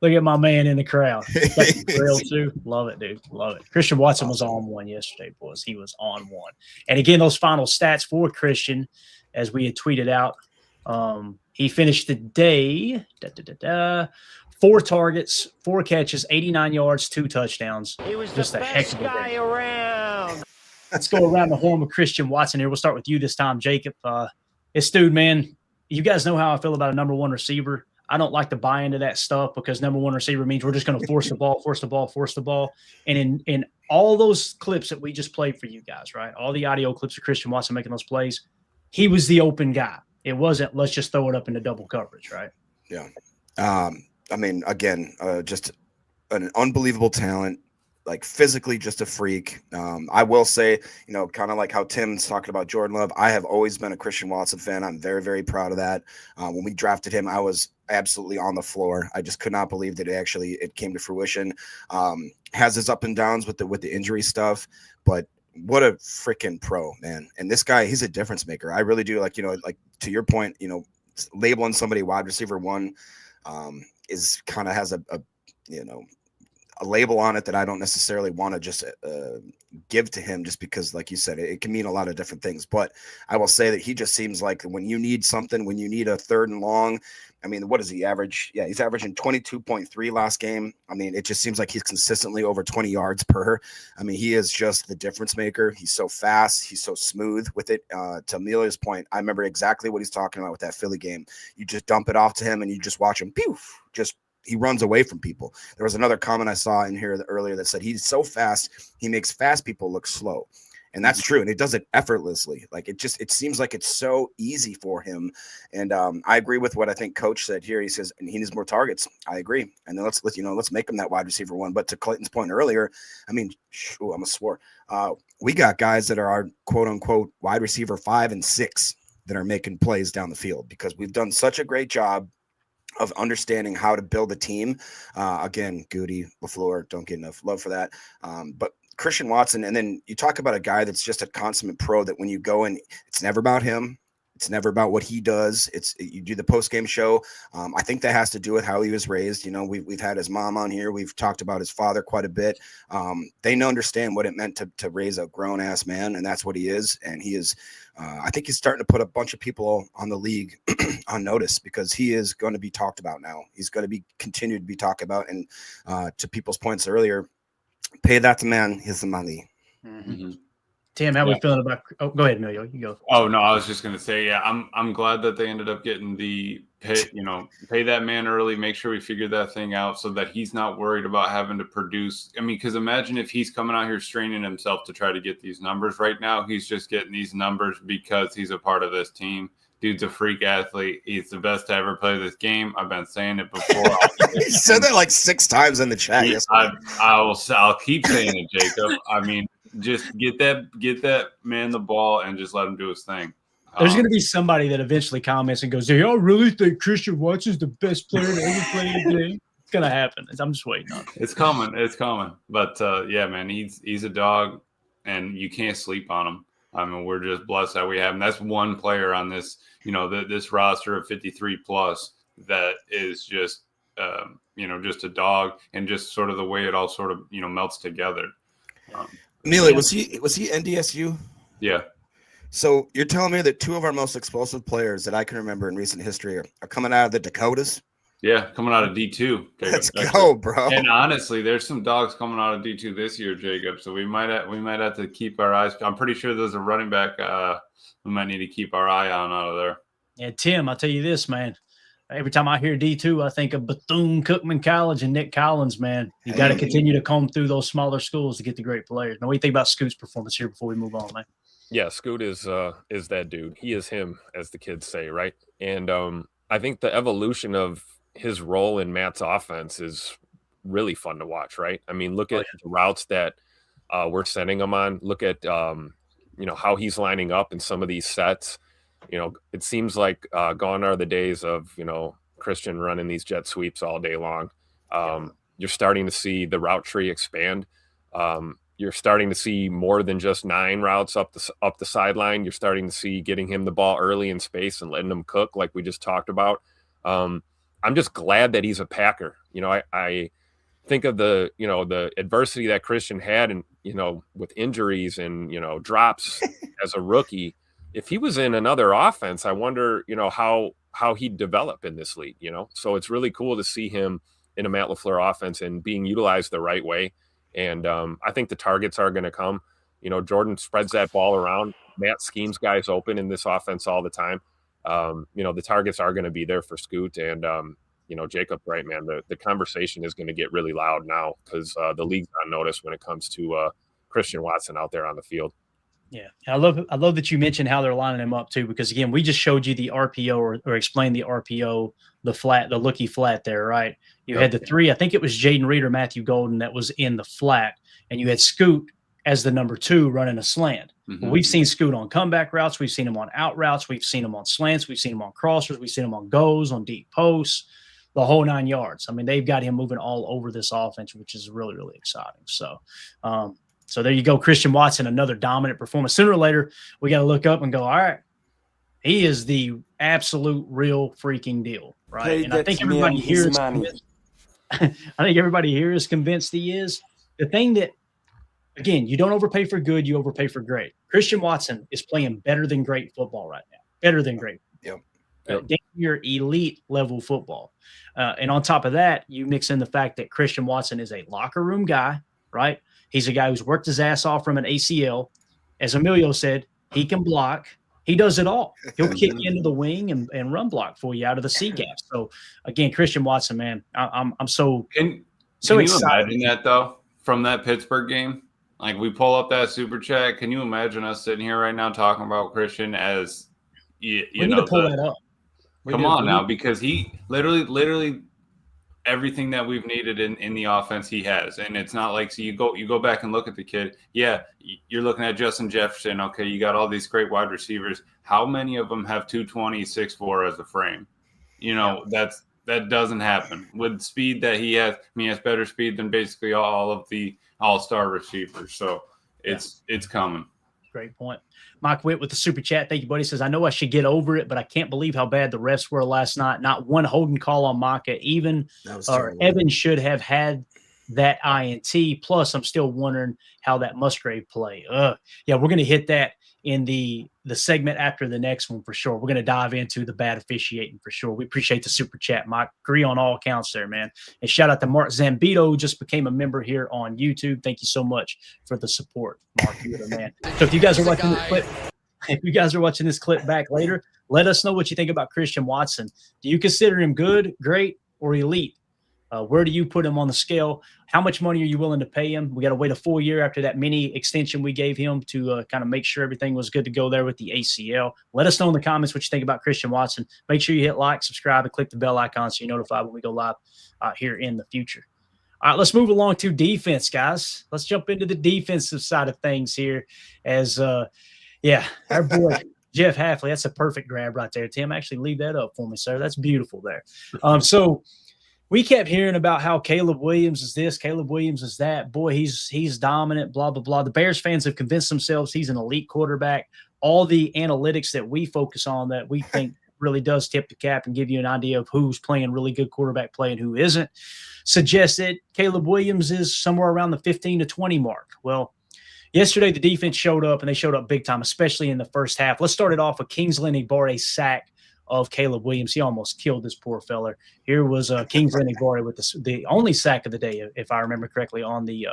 Look at my man in the crowd. Got the grill too. Love it, dude. Love it. Christian Watson was on one yesterday, boys. He was on one. And again, those final stats for Christian, as we had tweeted out, he finished the day, 4 targets, 4 catches, 89 yards, 2 touchdowns. He was just the best guy around. Let's go around the horn with Christian Watson here. We'll start with you this time, Jacob. This dude, man, you guys know how I feel about a number 1 receiver. I don't like to buy into that stuff because number 1 receiver means we're just going to force the ball. And in all those clips that we just played for you guys, right? All the audio clips of Christian Watson making those plays, he was the open guy. It wasn't, let's just throw it up into double coverage, right? Yeah. I mean, again, just an unbelievable talent, like physically just a freak. I will say, kind of like how Tim's talking about Jordan Love, I have always been a Christian Watson fan. I'm very, very proud of that. When we drafted him, I was absolutely on the floor. I just could not believe that it came to fruition. Has his up and downs with the injury stuff, but what a freaking pro, man. And this guy, he's a difference maker. I really do like to your point, labeling somebody wide receiver 1 is kind of has a label on it that I don't necessarily want to just give to him, just because, like you said, it can mean a lot of different things. But I will say that he just seems like when you need something, when you need a 3rd and long, I mean, what does he average? Yeah, he's averaging 22.3 last game. I mean, it just seems like he's consistently over 20 yards per. I mean, he is just the difference maker. He's so fast. He's so smooth with it. To Emilio's point, I remember exactly what he's talking about with that Philly game. You just dump it off to him and you just watch him, he runs away from people. There was another comment I saw in here earlier that said he's so fast, he makes fast people look slow. And that's true. And it does it effortlessly. Like it seems like it's so easy for him. And I agree with what I think Coach said here. He says, and he needs more targets. I agree. And then let's make him that wide receiver 1. But to Clayton's point earlier, I mean, I almost swore. We got guys that are our quote unquote wide receiver 5 and 6 that are making plays down the field, because we've done such a great job of understanding how to build a team. Again, Goody, LaFleur, don't get enough love for that. But Christian Watson, and then you talk about a guy that's just a consummate pro, that when you go in, it's never about him. It's never about what he does. You do the post-game show. I think that has to do with how he was raised. We've had his mom on here. We've talked about his father quite a bit. They understand what it meant to raise a grown-ass man, and that's what he is. And he is I think he's starting to put a bunch of people on the league on notice, because he is going to be talked about now. He's going to be continued to be talked about. And to people's points earlier, pay that man his money. Mm-hmm. Tim, how we feeling about? Oh, go ahead, Emilio. You go. Oh no, I was just gonna say, yeah, I'm glad that they ended up getting the pay that man early. Make sure we figured that thing out so that he's not worried about having to produce. I mean, because imagine if he's coming out here straining himself to try to get these numbers. Right now, he's just getting these numbers because he's a part of this team. Dude's a freak athlete. He's the best to ever play this game. I've been saying it before. You said that like 6 times in the chat. I'll keep saying it, Jacob. I mean, just get that man the ball and just let him do his thing. There's going to be somebody that eventually comments and goes, "Do y'all really think Christian Watson's the best player to ever play in the game?" It's going to happen. I'm just waiting on it. It's coming. But yeah, man, he's a dog, and you can't sleep on him. I mean, we're just blessed that we have him. That's one player on this, this roster of 53 plus that is just, just a dog, and just sort of the way it all sort of, melts together. Neely, was he NDSU? Yeah. So you're telling me that 2 of our most explosive players that I can remember in recent history are coming out of the Dakotas? Yeah, coming out of D2. Let's go, bro. And honestly, there's some dogs coming out of D2 this year, Jacob. So we might have to keep our eyes. I'm pretty sure there's a running back we might need to keep our eye on out of there. Yeah, Tim, I'll tell you this, man. Every time I hear D2, I think of Bethune-Cookman College and Nick Collins, man. You got to continue to comb through those smaller schools to get the great players. Now, what do you think about Scoot's performance here before we move on, man? Yeah, Scoot is that dude. He is him, as the kids say, right? And I think the evolution of his role in Matt's offense is really fun to watch, right? I mean, look at the routes that we're sending him on. Look at how he's lining up in some of these sets. It seems like gone are the days of Christian running these jet sweeps all day long. You're starting to see the route tree expand. You're starting to see more than just 9 routes up the sideline. You're starting to see getting him the ball early in space and letting him cook, like we just talked about. I'm just glad that he's a Packer. I think of the adversity that Christian had, and with injuries and drops as a rookie. If he was in another offense, I wonder how he'd develop in this league. So it's really cool to see him in a Matt LaFleur offense and being utilized the right way. And I think the targets are going to come. Jordan spreads that ball around. Matt schemes guys open in this offense all the time. The targets are going to be there for Scoot. And, Jacob, right, man, the conversation is going to get really loud now because the league's on notice when it comes to Christian Watson out there on the field. Yeah, I love that you mentioned how they're lining him up too, because again, we just showed you the RPO or explained the RPO, the looky flat there, right? You had the 3, I think it was Jaden Reed or Matthew Golden that was in the flat, and you had Scoot as the number 2 running a slant. Mm-hmm. Well, we've seen Scoot on comeback routes, we've seen him on out routes, we've seen him on slants, we've seen him on crossers, we've seen him on goes, on deep posts, the whole 9 yards. I mean, they've got him moving all over this offense, which is really, really exciting. So there you go, Christian Watson, another dominant performance. Sooner or later, we got to look up and go, all right, he is the absolute real freaking deal, right? And I think everybody here is convinced. I think everybody here is convinced he is. The thing that, again, you don't overpay for good, you overpay for great. Christian Watson is playing better than great football right now. Better than great. Yep. Your elite level football. And on top of that, you mix in the fact that Christian Watson is a locker room guy, right? He's a guy who's worked his ass off from an ACL. As Emilio said, he can block. He does it all. He'll kick you into the wing and run block for you out of the C gap. So again, Christian Watson, man, I'm so Can excited. you imagine that though, from that Pittsburgh game? Like, we pull up that super chat. Can you imagine us sitting here right now talking about Christian as we need to pull that up. Come on now, because he literally everything that we've needed in the offense he has. And it's not like, so you go back and look at the kid. Yeah, you're looking at Justin Jefferson. Okay, you got all these great wide receivers. How many of them have 220, 6'4" as a frame? That doesn't happen. With speed that he has, he has better speed than basically all of the all-star receivers. So it's coming. Great point. Mike Witt with the super chat. Thank you, buddy. Says, I know I should get over it, but I can't believe how bad the refs were last night. Not one holding call on Micah. Evan should have had that INT. Plus, I'm still wondering how that Musgrave play. Yeah, we're going to hit that in the segment after the next one for sure. We're going to dive into the bad officiating for sure. We appreciate the super chat, Mike. Agree on all accounts there, man. And shout out to Mark Zambito, who just became a member here on YouTube. Thank you so much for the support, Mark. You're the man. So if you guys are watching this clip, back later, let us know what you think about Christian Watson. Do you consider him good, great, or elite? Where do you put him on the scale? How much money are you willing to pay him? We got to wait a full year after that mini extension we gave him to kind of make sure everything was good to go there with the ACL. Let us know in the comments what you think about Christian Watson. Make sure you hit like, subscribe, and click the bell icon so you're notified when we go live here in the future. All right, let's move along to defense, guys. Let's jump into the defensive side of things here as, our boy Jeff Halfley. That's a perfect grab right there, Tim. Actually, leave that up for me, sir. That's beautiful there. So we kept hearing about how Caleb Williams is this, Caleb Williams is that. Boy, he's dominant, blah, blah, blah. The Bears fans have convinced themselves he's an elite quarterback. All the analytics that we focus on that we think really does tip the cap and give you an idea of who's playing really good quarterback play and who isn't suggested Caleb Williams is somewhere around the 15 to 20 mark. Well, yesterday the defense showed up, and they showed up big time, especially in the first half. Let's start it off with Kingsley Igbare's sack of Caleb Williams. He almost killed this poor feller. Here was Kingsley Igbare with the only sack of the day, if I remember correctly, on the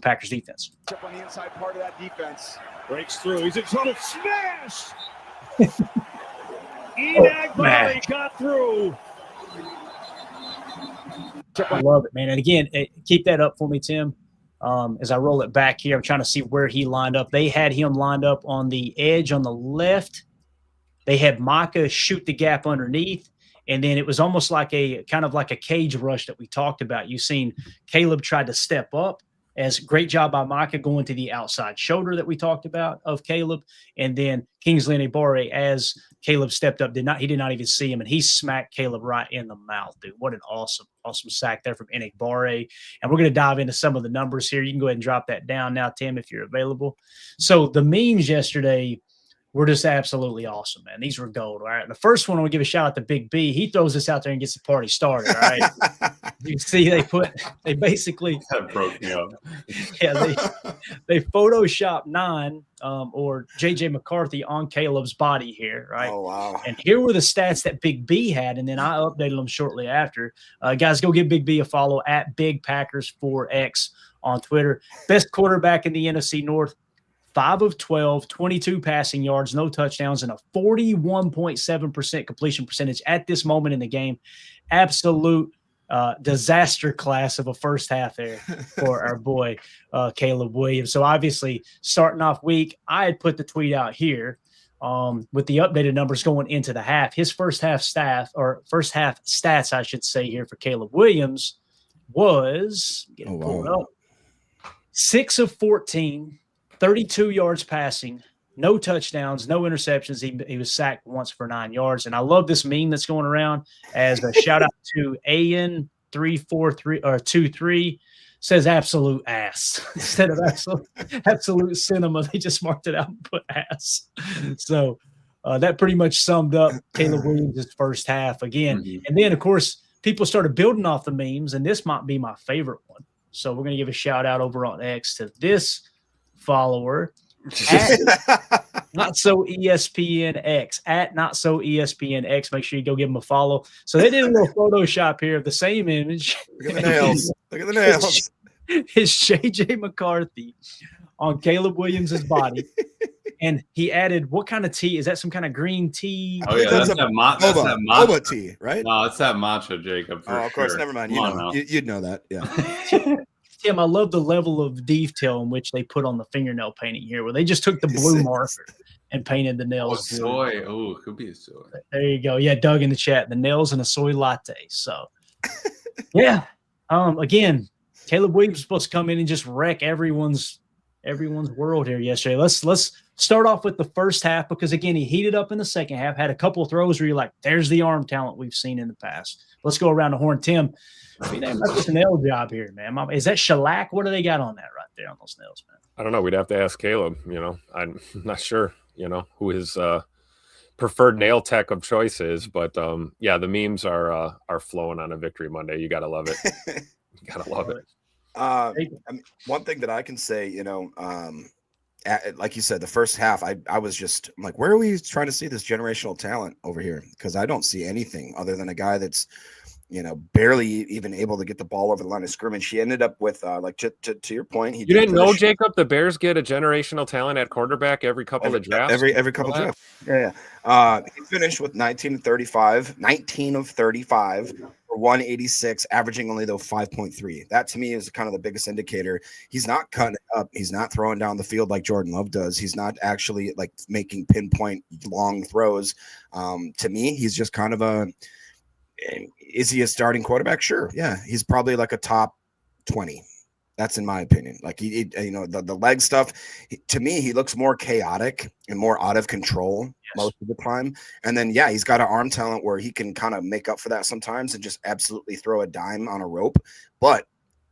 Packers defense. Up on the inside part of that defense. Breaks through. He's in trouble. Smash! Igbare got through. I love it, man. And again, keep that up for me, Tim. As I roll it back here, I'm trying to see where he lined up. They had him lined up on the edge on the left. They had Micah shoot the gap underneath, and then it was almost like a cage rush that we talked about. You've seen Caleb tried to step up. As great job by Micah going to the outside shoulder that we talked about of Caleb, and then Kingsley Igbare, as Caleb stepped up, he did not even see him, and he smacked Caleb right in the mouth, dude. What an awesome sack there from Igbare. And we're going to dive into some of the numbers here. You can go ahead and drop that down now, Tim, if you're available. So the memes yesterday were just absolutely awesome, man. These were gold, all right? The first one, I want to give a shout out to Big B. He throws this out there and gets the party started, all right? You see, they basically – that broke me up. Yeah, they Photoshop 9 or J.J. McCarthy on Caleb's body here, right? Oh, wow. And here were the stats that Big B had, and then I updated them shortly after. Guys, go give Big B a follow at BigPackers4X on Twitter. Best quarterback in the NFC North. 5 of 12, 22 passing yards, no touchdowns, and a 41.7% completion percentage at this moment in the game. Absolute disaster class of a first half there for our boy Caleb Williams. So obviously, starting off week, I had put the tweet out here with the updated numbers going into the half. His first half stats, I should say here for Caleb Williams was pulled up. 6 of 14. 32 yards passing, no touchdowns, no interceptions. He was sacked once for 9 yards. And I love this meme that's going around as a shout out to AN343 says absolute ass instead of absolute cinema. They just marked it out and put ass. So that pretty much summed up Caleb Williams' first half again. Mm-hmm. And then, of course, people started building off the memes, and this might be my favorite one. So we're going to give a shout out over on X to this follower at Not So ESPNX at Not So ESPNX. Make sure you go give them a follow. So they did a little Photoshop here of the same image. Look at the nails. Look at the nails. It's JJ McCarthy on Caleb Williams's body. And he added, what kind of tea? Is that some kind of green tea? Oh, yeah, that's that boba tea, right? No, it's that matcha, Jacob. Oh, of course. Sure. Never mind. You'd know that. Yeah. Tim, I love the level of detail in which they put on the fingernail painting here, where they just took the blue marker and painted the nails. Soy. Oh, it could be a soy. There you go. Yeah, Doug in the chat. The nails and a soy latte. So, yeah. Again, Caleb Williams was supposed to come in and just wreck everyone's world here yesterday. Let's start off with the first half because, again, he heated up in the second half, had a couple of throws where you're like, there's the arm talent we've seen in the past. Let's go around the horn. Tim, that's a nail job here, man. Is that shellac? What do they got on that right there on those nails, man? I don't know. We'd have to ask Caleb. I'm not sure, who his preferred nail tech of choice is. But, yeah, the memes are flowing on a Victory Monday. You got to love it. You got to love it. I mean, one thing that I can say, like you said, the first half, I was just I'm like, where are we trying to see this generational talent over here? Because I don't see anything other than a guy that's, barely even able to get the ball over the line of scrimmage. He ended up with, to your point, you didn't know, Jacob, the Bears get a generational talent at quarterback every couple of drafts? Every couple of drafts. Yeah. He finished with 19 of 35 for 186, averaging only 5.3. That to me is kind of the biggest indicator. He's not cutting it up. He's not throwing down the field like Jordan Love does. He's not actually like making pinpoint long throws. To me, he's just kind of is he a starting quarterback? Sure. Yeah. He's probably like a top 20. That's in my opinion. Like the leg stuff, to me, he looks more chaotic and more out of control most of the time. And then, he's got an arm talent where he can kind of make up for that sometimes and just absolutely throw a dime on a rope. But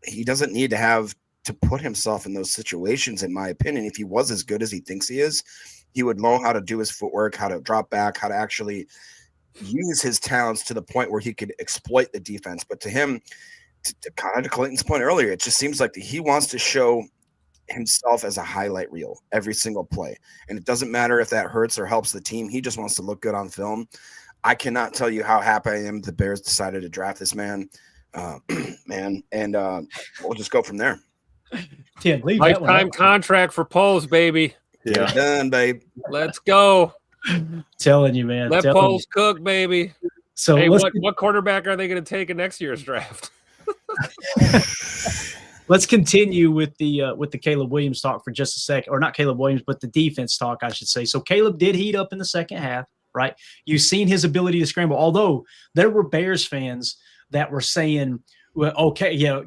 he doesn't need to have to put himself in those situations. In my opinion, if he was as good as he thinks he is, he would know how to do his footwork, how to drop back, how to actually use his talents to the point where he could exploit the defense. But to him, to kind of Clayton's point earlier, it just seems like he wants to show himself as a highlight reel every single play. And it doesn't matter if that hurts or helps the team. He just wants to look good on film. I cannot tell you how happy I am the Bears decided to draft this man, and we'll just go from there. Lifetime contract for Poles, baby. Get it done, babe. Let's go. Telling you, man. Let Poles cook, baby. So hey, what quarterback are they going to take in next year's draft? Let's continue with the Caleb Williams talk for just a second, or not Caleb Williams, but the defense talk, I should say. So Caleb did heat up in the second half, right? You've seen his ability to scramble, although there were Bears fans that were saying, well, okay,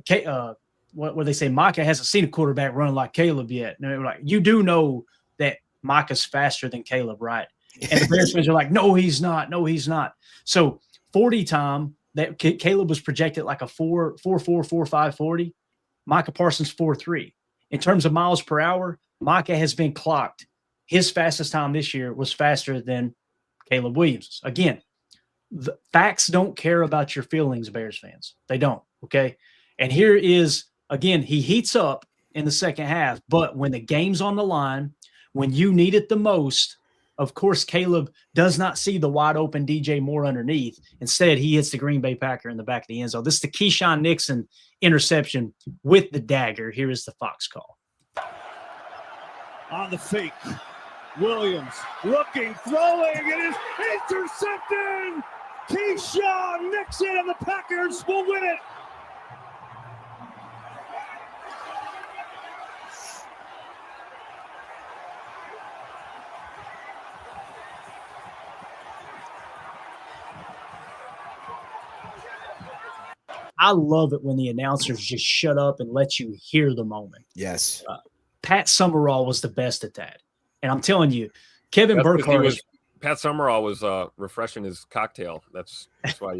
what they say, Micah hasn't seen a quarterback running like Caleb yet. And they were like, you do know that Micah's faster than Caleb, right? And the Bears fans are like, no, he's not. No, he's not. So 40 time, that Caleb was projected like a 4.5 40. Micah Parsons 4.3. In terms of miles per hour, Micah has been clocked. His fastest time this year was faster than Caleb Williams. Again, the facts don't care about your feelings, Bears fans. They don't, okay? And here is, again, he heats up in the second half, but when the game's on the line, when you need it the most, of course, Caleb does not see the wide open DJ Moore underneath. Instead, he hits the Green Bay Packer in the back of the end zone. This is the Keshan Nixon interception with the dagger. Here is the Fox call. On the fake, Williams looking, throwing, it is intercepted! Keshan Nixon and the Packers will win it. I love it when the announcers just shut up and let you hear the moment. Yes. Pat Summerall was the best at that. And I'm telling you, Kevin Burkhardt. Pat Summerall was refreshing his cocktail. That's why.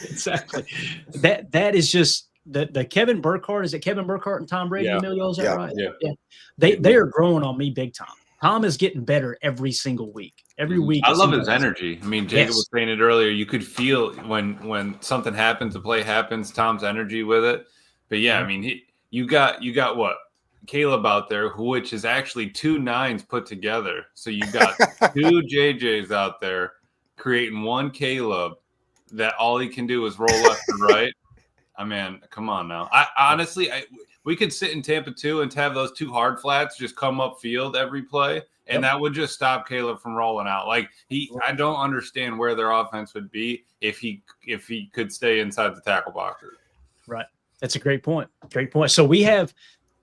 Exactly. That is just the Kevin Burkhardt. Is it Kevin Burkhardt and Tom Brady? Emilio, is that right? Yeah. They are growing on me big time. Tom is getting better every single week. Every week. I love his energy. I mean, Jacob was saying it earlier. You could feel when something happens, a play happens, Tom's energy with it. But I mean, you got what? Caleb out there, which is actually 2 9s put together. So you got 2 JJs out there creating one Caleb that all he can do is roll left and right. I mean, come on now. Honestly, we could sit in Tampa 2 and have those 2 hard flats just come up field every play, and that would just stop Caleb from rolling out. Like I don't understand where their offense would be if he could stay inside the tackle boxes. Right. That's a great point. Great point. So we have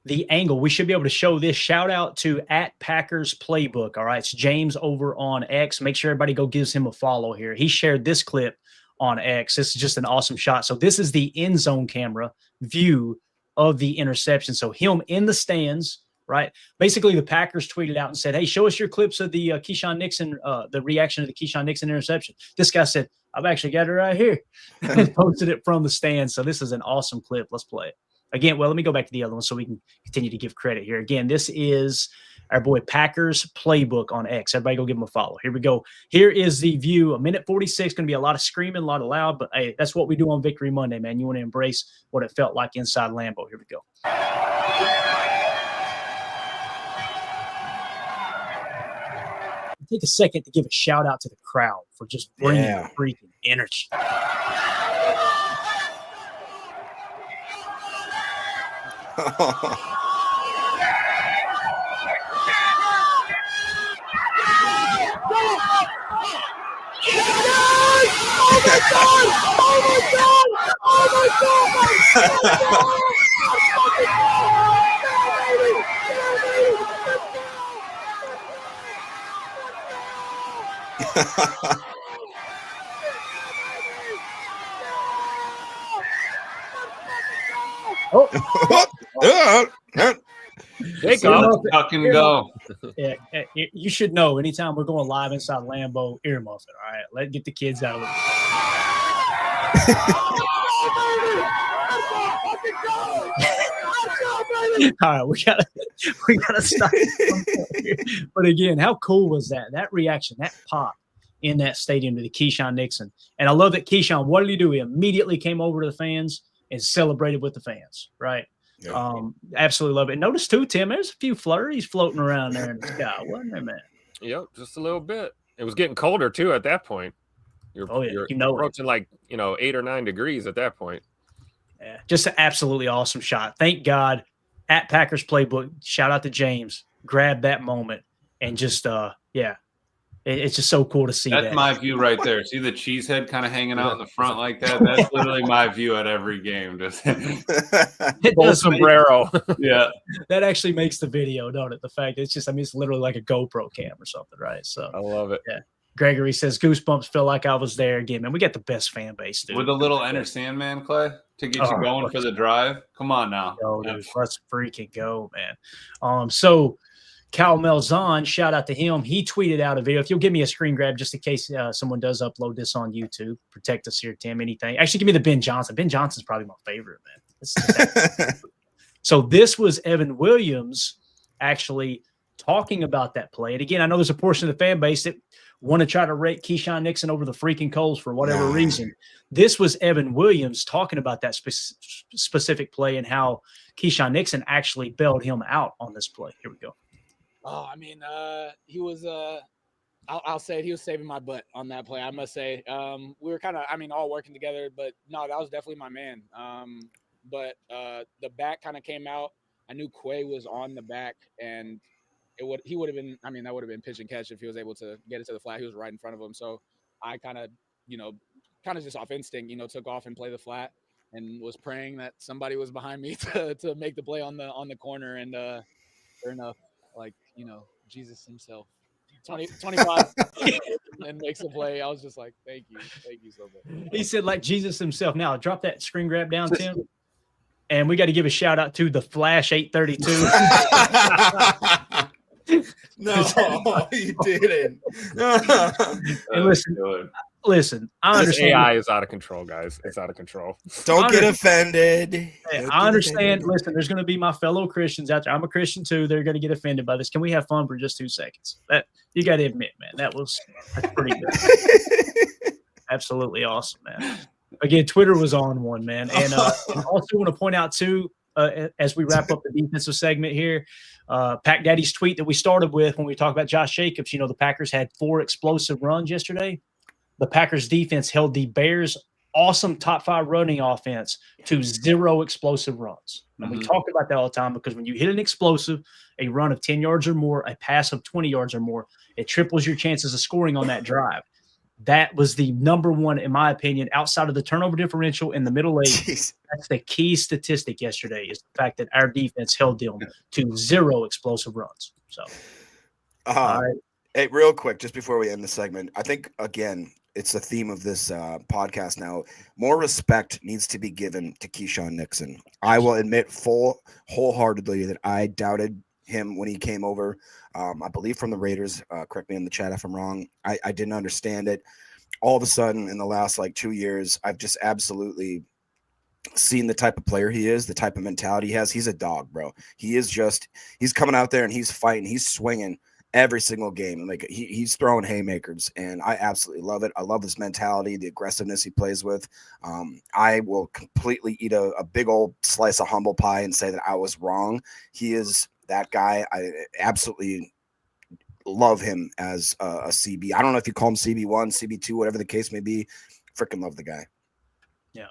the angle. We should be able to show this. Shout out to @Packers Playbook. All right. It's James over on X. Make sure everybody go gives him a follow here. He shared this clip on X. This is just an awesome shot. So this is the end zone camera view of the interception. So him in the stands, right? Basically, the Packers tweeted out and said, hey, show us your clips of the Keshan Nixon, the reaction to the Keshan Nixon interception. This guy said, I've actually got it right here. And posted it from the stands. So this is an awesome clip. Let's play it. Again, well, let me go back to the other one so we can continue to give credit here. Again, this is our boy Packers Playbook on X. Everybody go give him a follow. Here we go. Here is the view. A minute 46, going to be a lot of screaming, a lot of loud, but hey, that's what we do on Victory Monday, man. You want to embrace what it felt like inside Lambeau. Here we go. Take a second to give a shout out to the crowd for just bringing freaking energy. Take off, tuck and go. Yeah, you should know anytime we're going live inside Lambeau, earmuff it. All right, let's get the kids out of the All right, we gotta stop. But again, how cool was that? That reaction, that pop in that stadium to the Keshan Nixon. And I love that Keshan, what did he do? He immediately came over to the fans and celebrated with the fans, right? Yeah. Absolutely love it. Notice too, Tim, there's a few flurries floating around there in the sky, wasn't there, man? Yep, just a little bit. It was getting colder too at that point. You're approaching like 8 or 9 degrees at that point. Yeah, just an absolutely awesome shot. Thank God at Packers Playbook. Shout out to James. Grab that moment and just it's just so cool to see. That's my view right there. See the cheese head kind of hanging out in the front like that? That's literally my view at every game. Just full sombrero. Yeah. That actually makes the video, don't it? The fact it's just, it's literally like a GoPro cam or something, right? So I love it. Yeah. Gregory says, goosebumps, feel like I was there again. Man, we got the best fan base, dude. With a little Enter Sandman, Clay, to get you going for the drive. Come on now. Dude, let's freaking go, man. So Cal Melzon, shout out to him. He tweeted out a video. If you'll give me a screen grab just in case someone does upload this on YouTube. Protect us here, Tim. Anything. Actually, give me the Ben Johnson. Ben Johnson's probably my favorite, man. So this was Evan Williams actually talking about that play. And again, I know there's a portion of the fan base that want to try to rate Keshan Nixon over the freaking coals for whatever reason. This was Evan Williams talking about that specific play and how Keshan Nixon actually bailed him out on this play. Here we go. Oh, I mean, he was I'll say it, he was saving my butt on that play, I must say. We were kind of, all working together, but no, that was definitely my man. But the back kind of came out. I knew Quay was on the back, and he would have been, that would have been pitch and catch if he was able to get it to the flat. He was right in front of him. So I kind of just off instinct, took off and played the flat and was praying that somebody was behind me to make the play on the corner. And sure enough, Jesus himself, 25 and makes a play. I was just like, thank you so much. He said like Jesus himself. Now drop that screen grab down, Tim. And we got to give a shout out to the Flash 832. No, you didn't. And listen, I understand. This AI is out of control, guys. It's out of control. Don't get offended. Hey, I understand. Listen, there's going to be my fellow Christians out there. I'm a Christian too. They're going to get offended by this. Can we have fun for just 2 seconds? That you got to admit, man, that's pretty good. Absolutely awesome, man. Again, Twitter was on one, man. And I also want to point out too, as we wrap up the defensive segment here, Pack Daddy's tweet that we started with when we talked about Josh Jacobs. The Packers had 4 explosive runs yesterday. The Packers defense held the Bears' awesome top 5 running offense to 0 explosive runs. And we talk about that all the time because when you hit an explosive, a run of 10 yards or more, a pass of 20 yards or more, it triples your chances of scoring on that drive. That was the number one, in my opinion, outside of the turnover differential in the middle 8. That's the key statistic yesterday is the fact that our defense held them to 0 explosive runs. So, all right. Hey, real quick, just before we end the segment, I think, again, it's the theme of this podcast now. More respect needs to be given to Keshan Nixon. I will admit wholeheartedly that I doubted him when he came over. I believe from the Raiders. Correct me in the chat if I'm wrong. I didn't understand it. All of a sudden, in the last 2 years, I've just absolutely seen the type of player he is, the type of mentality he has. He's a dog, bro. He's coming out there and he's fighting. He's swinging every single game. Like he's throwing haymakers, and I absolutely love it. I love his mentality, the aggressiveness he plays with. I will completely eat a big old slice of humble pie and say that I was wrong. He is that guy. I absolutely love him as a CB. I don't know if you call him CB1, CB2, whatever the case may be. Freaking love the guy. Yeah,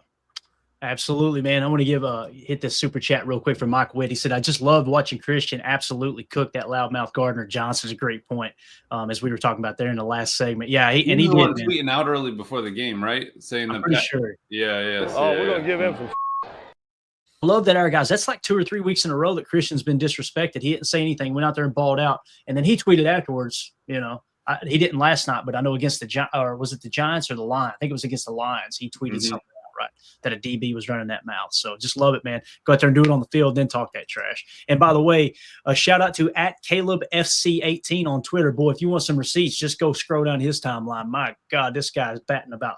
absolutely, man. I want to hit this super chat real quick from Mike Witt. He said, I just loved watching Christian absolutely cook that loudmouth Gardner Johnson's a great point, as we were talking about there in the last segment. Yeah, he did. Tweeting out early before the game, right? Saying I'm pretty sure. Yeah. We're going to give him some. I love that our guys. That's like 2 or 3 weeks in a row that Christian's been disrespected. He didn't say anything, went out there and balled out. And then he tweeted afterwards, he didn't last night, but I know against or was it the Giants or the Lions? I think it was against the Lions. He tweeted something out, right, that a DB was running that mouth. So just love it, man. Go out there and do it on the field, then talk that trash. And by the way, a shout out to @CalebFC18 on Twitter. Boy, if you want some receipts, just go scroll down his timeline. My God, this guy is batting about,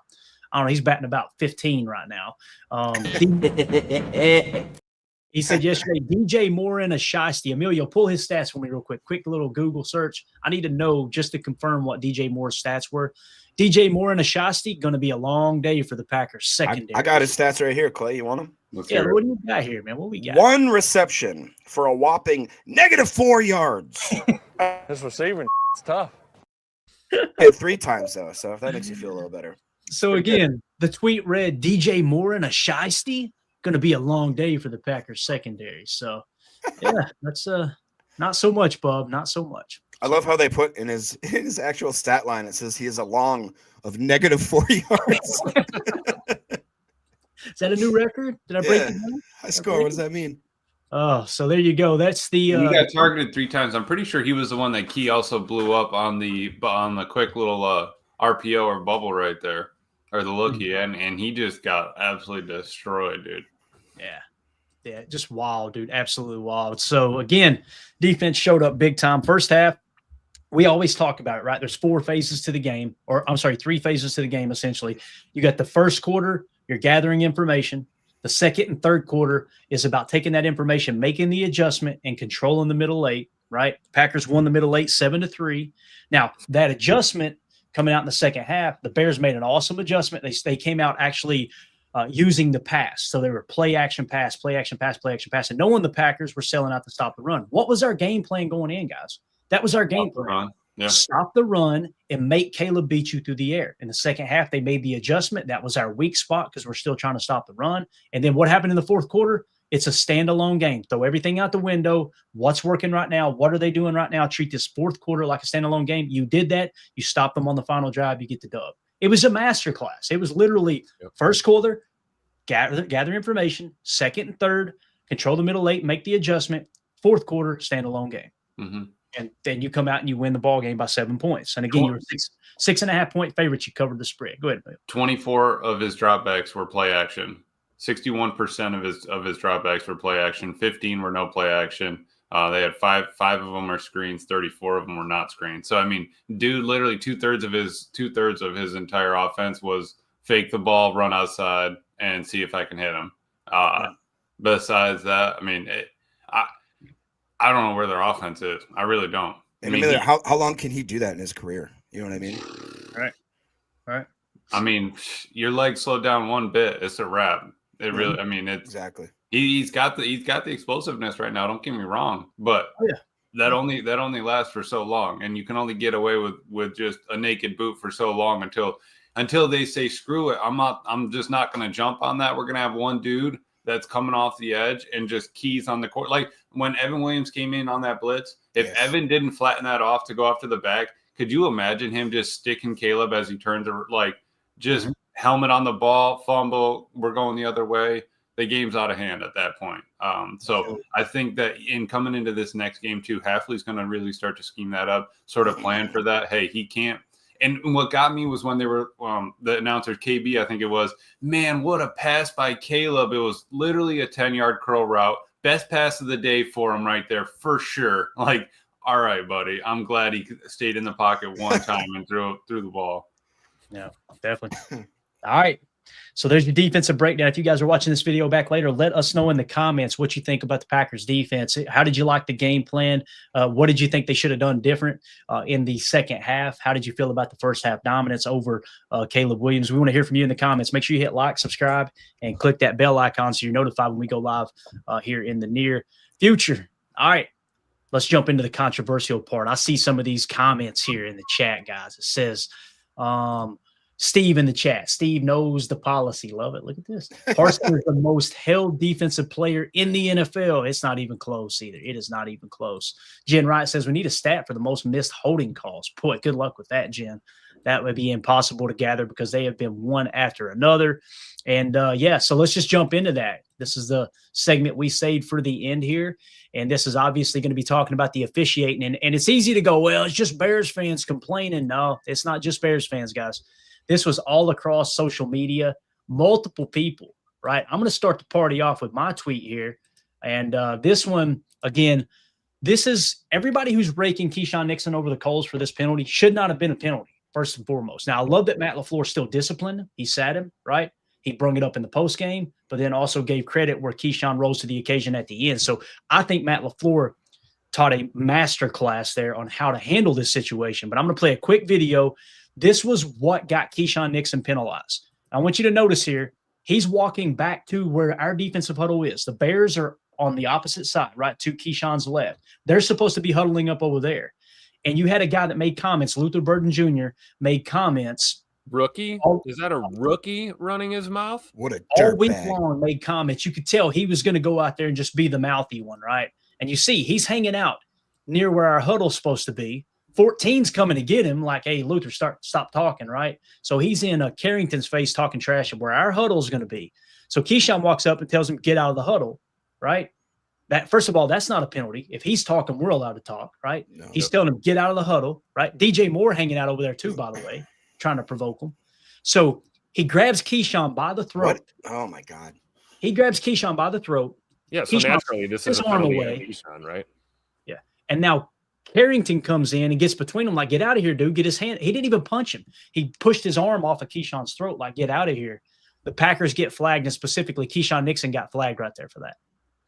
I don't know, he's batting about 15 right now. He said yesterday, DJ Moore and a Shiesty. Emilio, pull his stats for me real quick. Quick little Google search. I need to know just to confirm what DJ Moore's stats were. DJ Moore and a Shiesty, going to be a long day for the Packers secondary. I got his stats right here, Clay. You want them? What do you got here, man? What we got? 1 reception for a whopping -4 yards. His receiving it's tough. Hit 3 times, though, so if that makes you feel a little better. So, again, the tweet read, DJ Moore and a Shiesty, going to be a long day for the Packers secondary. So, yeah, that's not so much, Bob. Not so much. I love how they put in his actual stat line, it says he is a long of -4 yards. Is that a new record? Did I break it down? High score. What does that mean? Oh, so there you go. That's the he got targeted 3 times. I'm pretty sure he was the one that Key also blew up on the quick little RPO or bubble right there, or the look he had, and he just got absolutely destroyed, dude. Yeah, just wild, dude. Absolutely wild. So, again, defense showed up big time. First half, we always talk about it, right? There's 4 phases to the game, or I'm sorry, 3 phases to the game, essentially. You got the first quarter, you're gathering information. The second and third quarter is about taking that information, making the adjustment, and controlling the middle 8, right? Packers won the middle 8 7-3. Now, that adjustment coming out in the second half, the Bears made an awesome adjustment. They came out actually using the pass. So they were play action pass, play action pass, play action pass. And knowing the Packers were selling out to stop the run. What was our game plan going in, guys? That was our game plan. Yeah. Stop the run and make Caleb beat you through the air. In the second half, they made the adjustment. That was our weak spot because we're still trying to stop the run. And then what happened in the fourth quarter? It's a standalone game. Throw everything out the window. What's working right now? What are they doing right now? Treat this fourth quarter like a standalone game. You did that. You stop them on the final drive. You get the dub. It was a masterclass. It was literally first quarter, gather information. Second and third, control the middle 8, make the adjustment. Fourth quarter, standalone game. Mm-hmm. And then you come out and you win the ball game by 7 points. And again, you were 6.5 point favorites. You covered the spread. Go ahead, Bill. 24 of his dropbacks were play action. 61% of his dropbacks were play action. 15 were no play action. They had five of them are screens. 34 of them were not screens. So I mean, dude, literally two thirds of his entire offense was fake the ball, run outside, and see if I can hit him. Besides that, I mean, I don't know where their offense is. I really don't. I mean, how long can he do that in his career? You know what I mean? Right. I mean, your legs slow down one bit, it's a wrap. It really. I mean, it's exactly. He's got the explosiveness right now. Don't get me wrong, but that only lasts for so long, and you can only get away with just a naked boot for so long until they say screw it. I'm just not going to jump on that. We're going to have one dude that's coming off the edge and just keys on the court. Like when Evan Williams came in on that blitz, if Evan didn't flatten that off to go after the back, could you imagine him just sticking Caleb as he turns just helmet on the ball, fumble, we're going the other way. The game's out of hand at that point. So I think that in coming into this next game too, Hafley's going to really start to scheme that up, sort of plan for that. Hey, he can't. And what got me was when they were the announcer, KB, I think it was, man, what a pass by Caleb. It was literally a 10-yard curl route. Best pass of the day for him right there for sure. Like, all right, buddy, I'm glad he stayed in the pocket one time and threw the ball. Yeah, definitely. All right. So there's your defensive breakdown. If you guys are watching this video back later, let us know in the comments what you think about the Packers defense. How did you like the game plan? What did you think they should have done different in the second half? How did you feel about the first half dominance over Caleb Williams? We want to hear from you in the comments. Make sure you hit like, subscribe, and click that bell icon so you're notified when we go live here in the near future. All right, let's jump into the controversial part. I see some of these comments here in the chat, guys. It says, Steve in the chat. Steve knows the policy. Love it. Look at this. Parsons is the most held defensive player in the NFL. It's not even close either. It is not even close. Jen Wright says we need a stat for the most missed holding calls. Boy, good luck with that, Jen. That would be impossible to gather because they have been one after another. And so let's just jump into that. This is the segment we saved for the end here. And this is obviously going to be talking about the officiating. And it's easy to go, well, it's just Bears fans complaining. No, it's not just Bears fans, guys. This was all across social media, multiple people, right? I'm going to start the party off with my tweet here. And this one, again, this is everybody who's raking Keshan Nixon over the coals for this penalty should not have been a penalty, first and foremost. Now, I love that Matt LaFleur still disciplined him. He sat him, right? He brung it up in the post game, but then also gave credit where Keshan rose to the occasion at the end. So I think Matt LaFleur taught a master class there on how to handle this situation. But I'm going to play a quick video. This was what got Keshan Nixon penalized. I want you to notice here, he's walking back to where our defensive huddle is. The Bears are on the opposite side, right, to Keshan's left. They're supposed to be huddling up over there. And you had a guy that made comments, Luther Burden Jr., made comments. Rookie? Is that a rookie running his mouth? What a all week long made comments. You could tell he was going to go out there and just be the mouthy one, right? And you see he's hanging out near where our huddle's supposed to be. 14's coming to get him like, hey, Luther, stop talking, right? So he's in Carrington's face talking trash of where our huddle's going to be. So Keshan walks up and tells him, get out of the huddle, right? That first of all, that's not a penalty. If he's talking, we're allowed to talk, right? No. He's telling him, get out of the huddle, right? DJ Moore hanging out over there too, by the way, trying to provoke him. So he grabs Keshan by the throat. What? Oh, my God. He grabs Keshan by the throat. Yeah, so naturally this is a penalty on Keshan, right? Yeah. And now Carrington comes in and gets between them like, get out of here, dude. Get his hand. He didn't even punch him. He pushed his arm off of Keshan's throat like, get out of here. The Packers get flagged, and specifically Keshan Nixon got flagged right there for that.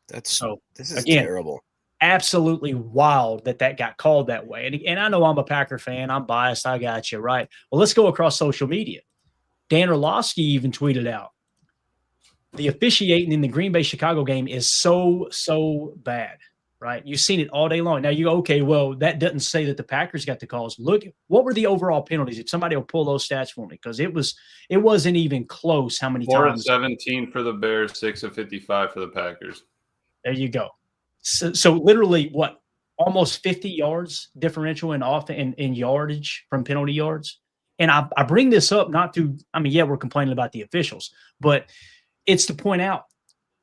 This is terrible. Absolutely wild that got called that way. And I know I'm a Packer fan. I'm biased. I got you, right? Well, let's go across social media. Dan Orlovsky even tweeted out, the officiating in the Green Bay-Chicago game is so bad. Right. You've seen it all day long. Now okay, well, that doesn't say that the Packers got the calls. Look, what were the overall penalties? If somebody will pull those stats for me, because it wasn't even close how many 4 times. 4 of 17 for the Bears, 6 of 55 for the Packers. There you go. So literally what, almost 50 yards differential in yardage from penalty yards. And I bring this up not to, we're complaining about the officials, but it's to point out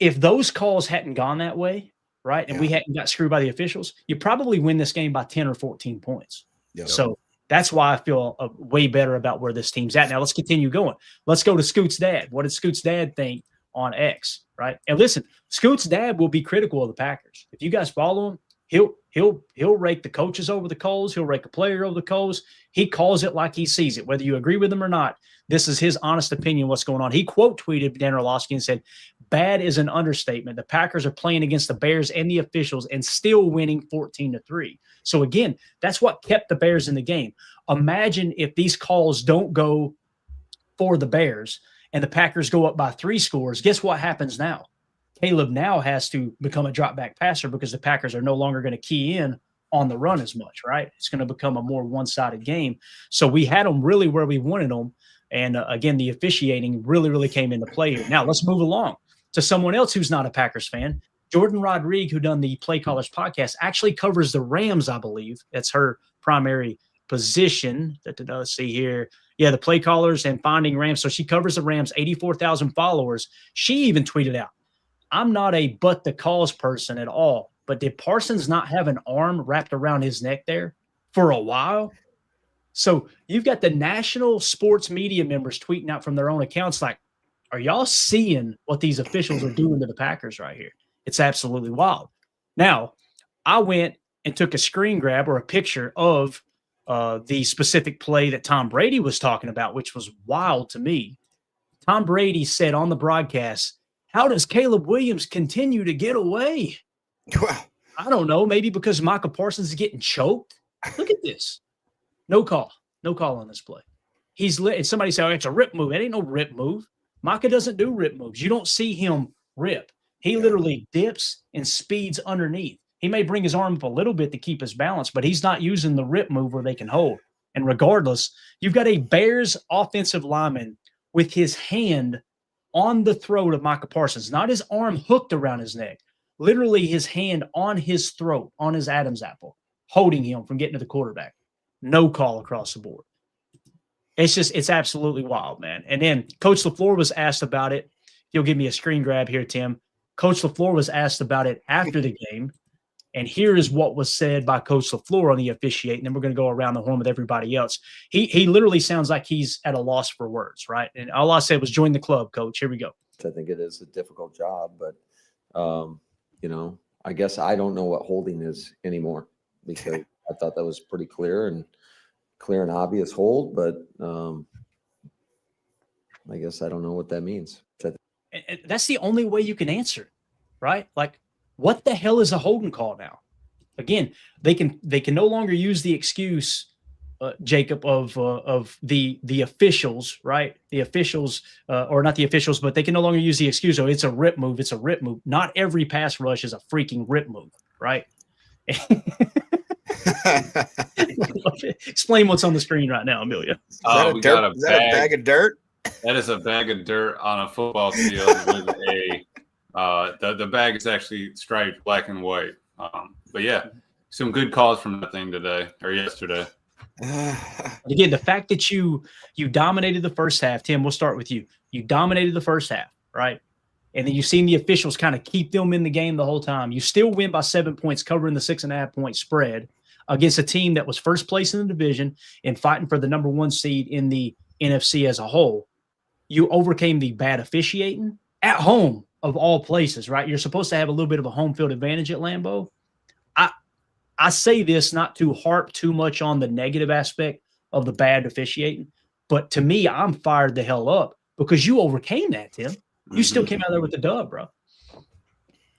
if those calls hadn't gone that way, right, and we hadn't got screwed by the officials, you probably win this game by 10 or 14 points. Yep. So that's why I feel way better about where this team's at. Now let's continue going. Let's go to Scoot's dad. What did Scoot's dad think on X, right? And listen, Scoot's dad will be critical of the Packers. If you guys follow him, he'll rake the coaches over the coals. He'll rake a player over the coals. He calls it like he sees it, whether you agree with him or not. This is his honest opinion, what's going on. He quote tweeted Dan Orlovsky and said, bad is an understatement. The Packers are playing against the Bears and the officials and still winning 14-3. So again, that's what kept the Bears in the game. Imagine if these calls don't go for the Bears and the Packers go up by 3 scores. Guess what happens now? Caleb now has to become a drop back passer because the Packers are no longer going to key in on the run as much, right? It's going to become a more one-sided game. So we had them really where we wanted them. And again, the officiating really came into play here. Now let's move along to someone else who's not a Packers fan. Jordan Rodriguez, who done the Play Callers podcast, actually covers the Rams, I believe. That's her primary position. Let's see here. Yeah, the Play Callers and Finding Rams. So she covers the Rams, 84,000 followers. She even tweeted out, I'm not a but the calls person at all, but did Parsons not have an arm wrapped around his neck there for a while? So you've got the national sports media members tweeting out from their own accounts like, are y'all seeing what these officials are doing to the Packers right here? It's absolutely wild. Now, I went and took a screen grab or a picture of the specific play that Tom Brady was talking about, which was wild to me. Tom Brady said on the broadcast, how does Caleb Williams continue to get away? Well, I don't know. Maybe because Micah Parsons is getting choked. Look at this. No call. No call on this play. And somebody said, oh, it's a rip move. It ain't no rip move. Micah doesn't do rip moves. You don't see him rip. He literally dips and speeds underneath. He may bring his arm up a little bit to keep his balance, but he's not using the rip move where they can hold. And regardless, you've got a Bears offensive lineman with his hand on the throat of Micah Parsons, not his arm hooked around his neck, literally his hand on his throat, on his Adam's apple, holding him from getting to the quarterback. No call across the board. It's absolutely wild, man. And then Coach LaFleur was asked about it. You'll give me a screen grab here, Tim. Coach LaFleur was asked about it after the game. And here is what was said by Coach LaFleur on the officiating. And then we're going to go around the horn with everybody else. He literally sounds like he's at a loss for words, right? And all I said was join the club, Coach. Here we go. I think it is a difficult job, but, I guess I don't know what holding is anymore because I thought that was pretty clear and obvious hold, but I guess I don't know what that means. And that's the only way you can answer, right? Like, what the hell is a holding call now? Again, they can no longer use the excuse, Jacob, of the officials, right? The officials, or not the officials, but they can no longer use the excuse, oh, it's a rip move. It's a rip move. Not every pass rush is a freaking rip move, right? Explain what's on the screen right now, Amelia. Is that a bag of dirt? That is a bag of dirt on a football field with the bag is actually striped black and white. But yeah, some good calls from that thing today or yesterday. Again, the fact that you dominated the first half, Tim, we'll start with you. You dominated the first half, right? And then you've seen the officials kind of keep them in the game the whole time. You still win by 7 points, covering the 6.5 point spread against a team that was first place in the division and fighting for the number 1 seed in the NFC as a whole. You overcame the bad officiating at home of all places, right? You're supposed to have a little bit of a home field advantage at Lambeau. I say this not to harp too much on the negative aspect of the bad officiating, but to me, I'm fired the hell up because you overcame that, Tim. You still came out there with the dub, bro.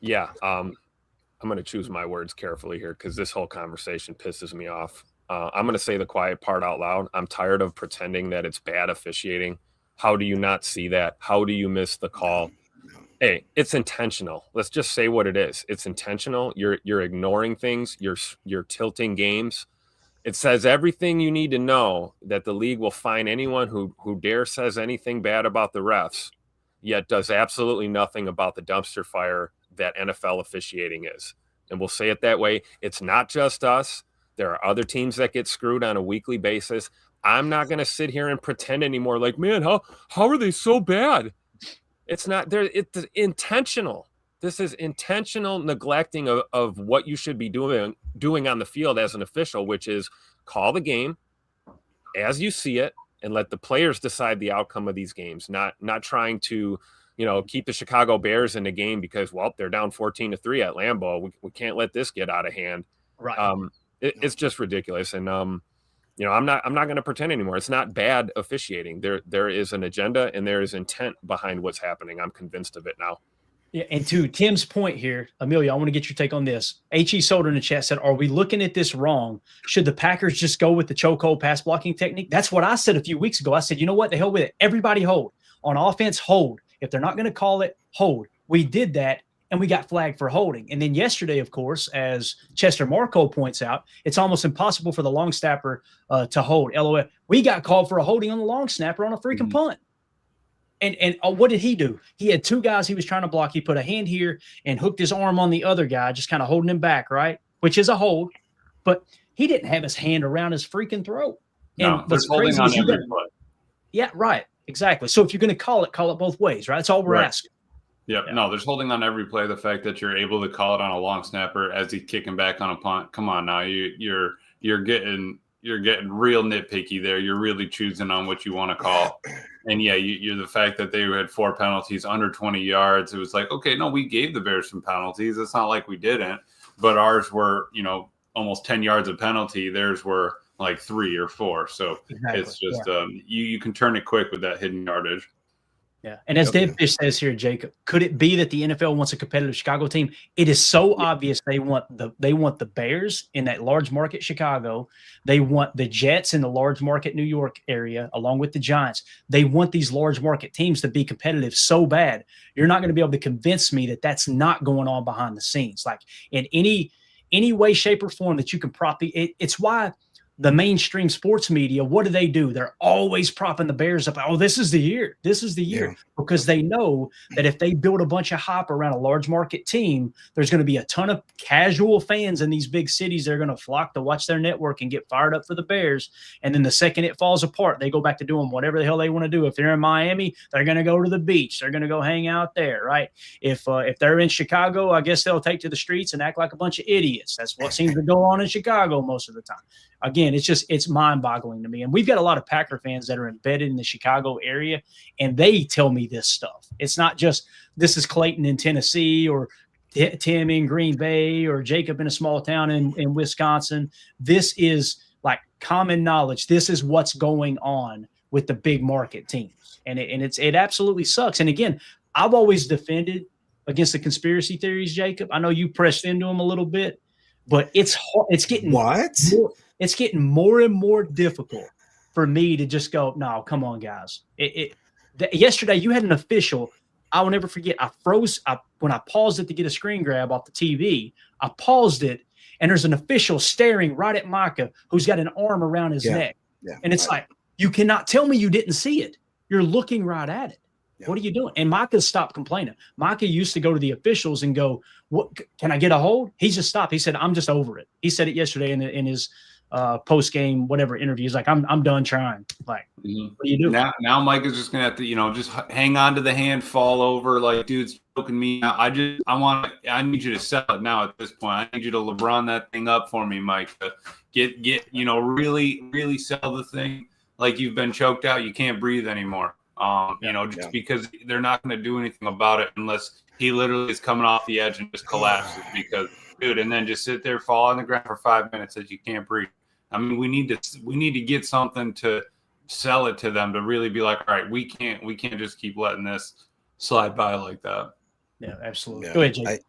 Yeah. I'm going to choose my words carefully here because this whole conversation pisses me off. I'm going to say the quiet part out loud. I'm tired of pretending that it's bad officiating. How do you not see that? How do you miss the call? Hey, it's intentional. Let's just say what it is. It's intentional. You're ignoring things. You're tilting games. It says everything you need to know that the league will fine anyone who dare says anything bad about the refs, yet does absolutely nothing about the dumpster fire that NFL officiating is. And we'll say it that way. It's not just us. There are other teams that get screwed on a weekly basis. I'm not going to sit here and pretend anymore like, man, how are they so bad? It's not there. It's intentional. This is intentional neglecting of what you should be doing on the field as an official, which is call the game as you see it and let the players decide the outcome of these games, not trying to, keep the Chicago Bears in the game because, well, they're down 14-3 at Lambeau. We can't let this get out of hand. Right. It's just ridiculous. And, I'm not going to pretend anymore. It's not bad officiating. There is an agenda and there is intent behind what's happening. I'm convinced of it now. Yeah, and to Tim's point here, Amelia, I want to get your take on this. H.E. Solder in the chat said, are we looking at this wrong? Should the Packers just go with the chokehold pass blocking technique? That's what I said a few weeks ago. I said, you know what? The hell with it. Everybody hold. On offense, hold. If they're not going to call it, hold. We did that, and we got flagged for holding. And then yesterday, of course, as Chester Marco points out, it's almost impossible for the long snapper to hold. LOL. We got called for a holding on the long snapper on a freaking punt. And what did he do? He had two guys he was trying to block. He put a hand here and hooked his arm on the other guy, just kind of holding him back, right? Which is a hold. But he didn't have his hand around his freaking throat. No, and what's holding crazy on is every play. Yeah, right. Exactly. So if you're going to call it both ways, right? That's all we're asking. Yep. Yeah. No, there's holding on every play. The fact that you're able to call it on a long snapper as he's kicking back on a punt. Come on now. You're getting real nitpicky there. You're really choosing on what you want to call. And yeah, you're the fact that they had 4 penalties under 20 yards. It was like, okay, no, we gave the Bears some penalties. It's not like we didn't, but ours were, almost 10 yards of penalty. Theirs were like 3 or 4. So It's just, you can turn it quick with that hidden yardage. Yeah. And as Dave Fish says here, Jacob, could it be that the NFL wants a competitive Chicago team? It is so obvious they want the Bears in that large market Chicago. They want the Jets in the large market New York area, along with the Giants. They want these large market teams to be competitive so bad. You're not going to be able to convince me that that's not going on behind the scenes. Like in any way, shape, or form that you can prop it's why the mainstream sports media, what do? They're always propping the Bears up. Oh, this is the year. This is the year. Yeah. Because they know that if they build a bunch of hype around a large market team, there's going to be a ton of casual fans in these big cities that are going to flock to watch their network and get fired up for the Bears. And then the second it falls apart, they go back to doing whatever the hell they want to do. If they're in Miami, they're going to go to the beach. They're going to go hang out there, right? If they're in Chicago, I guess they'll take to the streets and act like a bunch of idiots. That's what seems to go on in Chicago most of the time. Again, it's mind-boggling to me. And we've got a lot of Packer fans that are embedded in the Chicago area, and they tell me this stuff. It's not just this is Clayton in Tennessee or Tim in Green Bay or Jacob in a small town in Wisconsin. This is like common knowledge. This is what's going on with the big market teams. And it absolutely sucks. And again, I've always defended against the conspiracy theories, Jacob. I know you pressed into them a little bit, but it's getting it's getting more and more difficult for me to just go, no, come on, guys. Yesterday, you had an official. I will never forget. I froze when I paused it to get a screen grab off the TV. I paused it, and there's an official staring right at Micah, who's got an arm around his neck. Yeah, and it's like, you cannot tell me you didn't see it. You're looking right at it. Yeah. What are you doing? And Micah stopped complaining. Micah used to go to the officials and go, "What? Can I get a hold?" He just stopped. He said, "I'm just over it." He said it yesterday in his post-game whatever interviews. Like, I'm done trying. Like, what do you do now? Mike is just gonna have to just hang on to the hand, fall over like dude's choking me. I need you to sell it now at this point. I need you to LeBron that thing up for me, Mike. Get really sell the thing like you've been choked out. You can't breathe anymore. Because they're not going to do anything about it unless he literally is coming off the edge and just collapses because, dude, and then just sit there, fall on the ground for 5 minutes as you can't breathe. I mean, we need to get something to sell it to them to really be like, all right, we can't just keep letting this slide by like that. Yeah, absolutely. Yeah. Go ahead, Jake.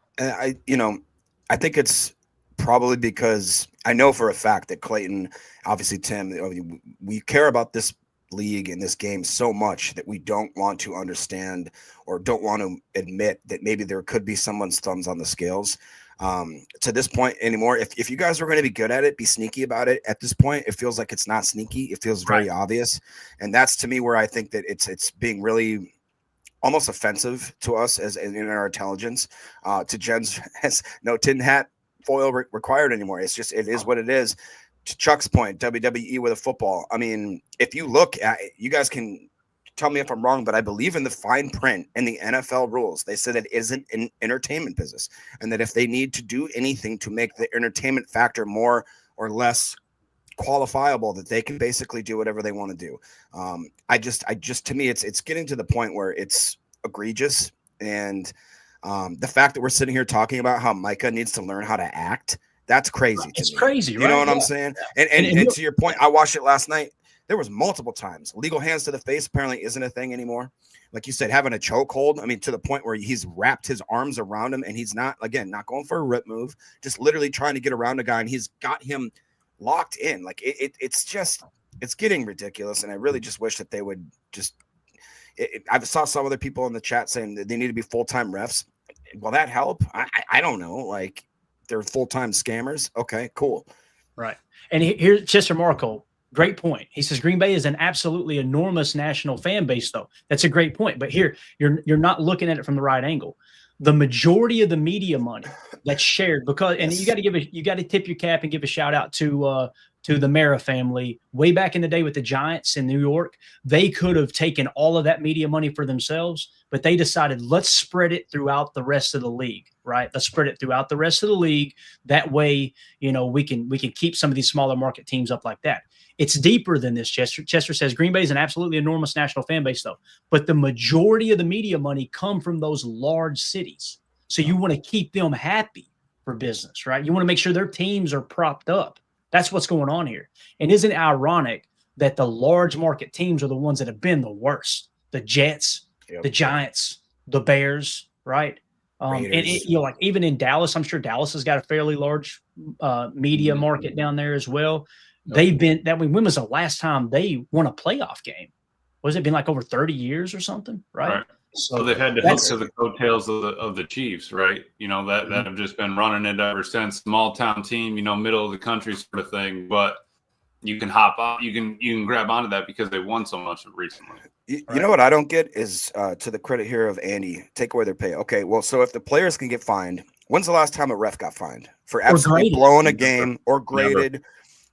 I think it's probably because I know for a fact that Clayton, obviously Tim, we care about this league in this game so much that we don't want to understand or don't want to admit that maybe there could be someone's thumbs on the scales to this point anymore. If you guys are going to be good at it, be sneaky about it. At this point, it feels like it's not sneaky. It feels very obvious. And that's to me where I think that it's being really almost offensive to us as in our intelligence. To Jen's has no tin hat foil required anymore. It is what it is. To Chuck's point, WWE with a football. I mean, if you look at it, you guys can tell me if I'm wrong, but I believe in the fine print in the NFL rules. They said it isn't an entertainment business, and that if they need to do anything to make the entertainment factor more or less qualifiable, that they can basically do whatever they want to do. To me, it's getting to the point where it's egregious, and the fact that we're sitting here talking about how Micah needs to learn how to act. That's crazy. It's crazy, right? You know what I'm saying? And to your point, I watched it last night. There was multiple times. Legal hands to the face apparently isn't a thing anymore. Like you said, having a chokehold. I mean, to the point where he's wrapped his arms around him and he's not going for a rip move, just literally trying to get around a guy, and he's got him locked in. Like it's getting ridiculous. And I really just wish that they would just. I saw some other people in the chat saying that they need to be full-time refs. Will that help? I don't know. Like, they're full-time scammers. Okay, cool. Right. And here's Chester Marco. Great point. He says Green Bay is an absolutely enormous national fan base, though. That's a great point. But here, you're not looking at it from the right angle. The majority of the media money that's shared, and you got to tip your cap and give a shout out to the Mara family. Way back in the day with the Giants in New York, they could have taken all of that media money for themselves, but they decided, let's spread it throughout the rest of the league, right? Let's spread it throughout the rest of the league. That way, we can keep some of these smaller market teams up like that. It's deeper than this, Chester. Chester says Green Bay is an absolutely enormous national fan base, though. But the majority of the media money come from those large cities. So you want to keep them happy for business, right? You want to make sure their teams are propped up. That's what's going on here. And isn't it ironic that the large market teams are the ones that have been the worst? The Jets, the Giants, the Bears, right? And like even in Dallas, I'm sure Dallas has got a fairly large media market down there as well. They've been that when was the last time they won a playoff game? Was it been like over 30 years or something? Right. So they've had to hook to the coattails of the Chiefs, right? That have just been running it ever since. Small town team, middle of the country sort of thing. But you can hop on, you can grab onto that because they won so much recently. You know what I don't get is to the credit here of Andy, take away their pay. Okay, well, so if the players can get fined, when's the last time a ref got fined for absolutely blowing a game or graded? Never.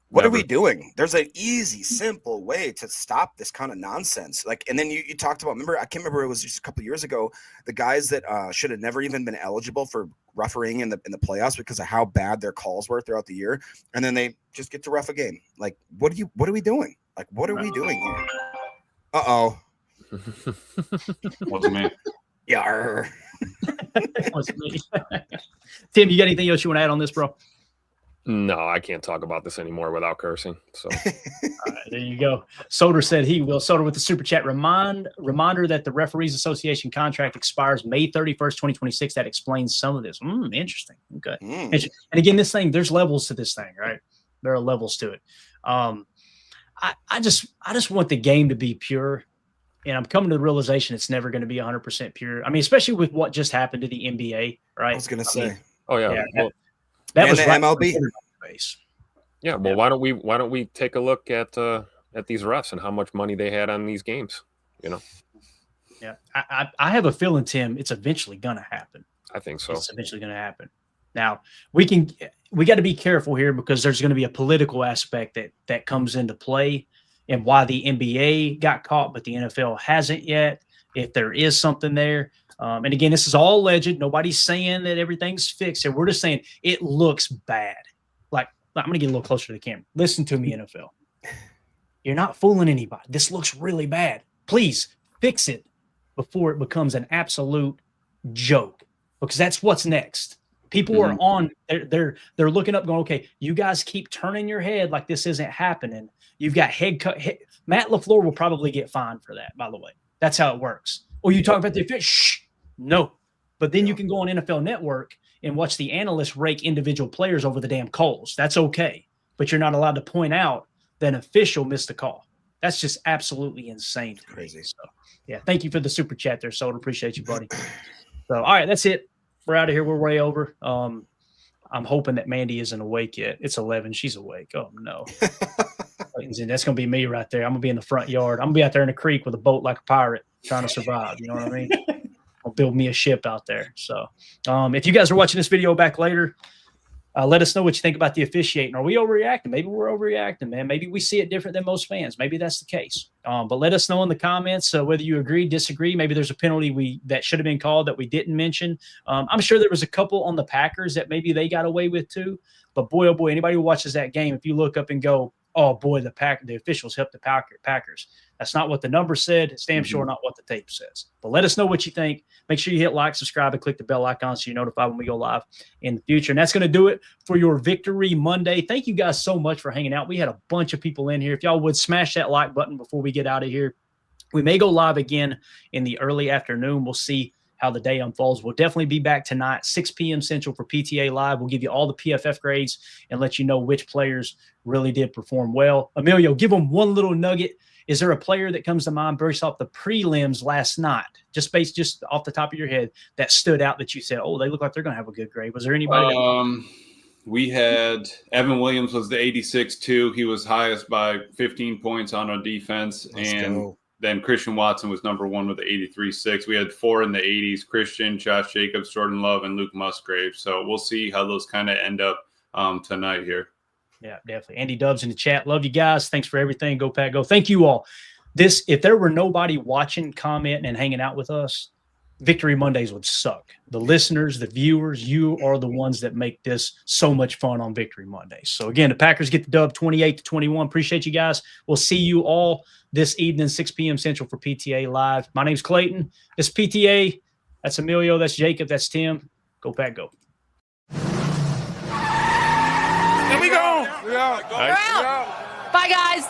What are we doing? There's an easy, simple way to stop this kind of nonsense. And then you talked about, I can't remember, it was just a couple of years ago, the guys that should have never even been eligible for refereeing in the playoffs because of how bad their calls were throughout the year. And then they just get to ref a game. What are we doing? What are we doing here? Uh-oh. Wasn't me. Yarr. Wasn't me. Tim, you got anything else you want to add on this, bro? No, I can't talk about this anymore without cursing. So all right, there you go. Soder said he will. Soder with the super chat. Reminder that the Referees Association contract expires May 31st, 2026. That explains some of this. Interesting. Okay. And again, this thing, there's levels to this thing, right? There are levels to it. I just want the game to be pure. And I'm coming to the realization it's never going to be 100% pure. I mean, especially with what just happened to the NBA, right? I was going to say. That was the right MLB. Yeah. Well, why don't we take a look at these refs and how much money they had on these games? Yeah. I have a feeling, Tim, it's eventually going to happen. I think so. It's eventually going to happen. Now we got to be careful here because there's going to be a political aspect that comes into play, and why the NBA got caught, but the NFL hasn't yet. If there is something there. And again, this is all alleged. Nobody's saying that everything's fixed. We're just saying it looks bad. I'm going to get a little closer to the camera. Listen to me, NFL. You're not fooling anybody. This looks really bad. Please fix it before it becomes an absolute joke, because that's what's next. People are on. They're looking up, going, okay, you guys keep turning your head like this isn't happening. You've got Matt LaFleur will probably get fined for that. By the way, that's how it works. Oh, you talk about the official? Shh, no. But then you can go on NFL Network and watch the analysts rake individual players over the damn calls. That's okay. But you're not allowed to point out that an official missed a call. That's just absolutely insane. Crazy. So, yeah, thank you for the super chat there, Soda. Appreciate you, buddy. So, all right, that's it. We're out of here. We're way over. I'm hoping that Mandy isn't awake yet. It's 11. She's awake. Oh, no. That's going to be me right there. I'm going to be in the front yard. I'm going to be out there in the creek with a boat like a pirate trying to survive. You know what I mean? I'll build me a ship out there. So if you guys are watching this video back later, let us know what you think about the officiating. Are we overreacting? Maybe we're overreacting, man. Maybe we see it different than most fans. Maybe that's the case. But let us know in the comments whether you agree, disagree. Maybe there's a penalty that should have been called that we didn't mention. I'm sure there was a couple on the Packers that maybe they got away with too. But boy, oh boy, anybody who watches that game, if you look up and go, oh boy, the officials helped the Packers. That's not what the number said. It's damn sure not what the tape says. But let us know what you think. Make sure you hit like, subscribe, and click the bell icon so you're notified when we go live in the future. And that's going to do it for your Victory Monday. Thank you guys so much for hanging out. We had a bunch of people in here. If y'all would smash that like button before we get out of here. We may go live again in the early afternoon. We'll see how the day unfolds. We'll definitely be back tonight, 6 p.m. Central for PTA Live. We'll give you all the PFF grades and let you know which players really did perform well. Emilio, give them one little nugget. Is there a player that comes to mind based off the prelims last night, just off the top of your head, that stood out that you said, oh, they look like they're going to have a good grade? Was there anybody? We had Evan Williams was the 86-2. He was highest by 15 points on our defense. Then Christian Watson was number 1 with the 83-6. We had 4 in the 80s, Christian, Josh Jacobs, Jordan Love, and Luke Musgrave. So we'll see how those kind of end up tonight here. Yeah, definitely. Andy Dubs in the chat. Love you guys. Thanks for everything. Go Pack, go. Thank you all. If there were nobody watching, commenting, and hanging out with us, Victory Mondays would suck. The listeners, the viewers, you are the ones that make this so much fun on Victory Mondays. So again, the Packers get the dub 28-21. Appreciate you guys. We'll see you all this evening, 6 p.m. Central for PTA Live. My name's Clayton. This is PTA. That's Emilio. That's Jacob. That's Tim. Go Pack, go. Here we go. We're out. Bye, guys.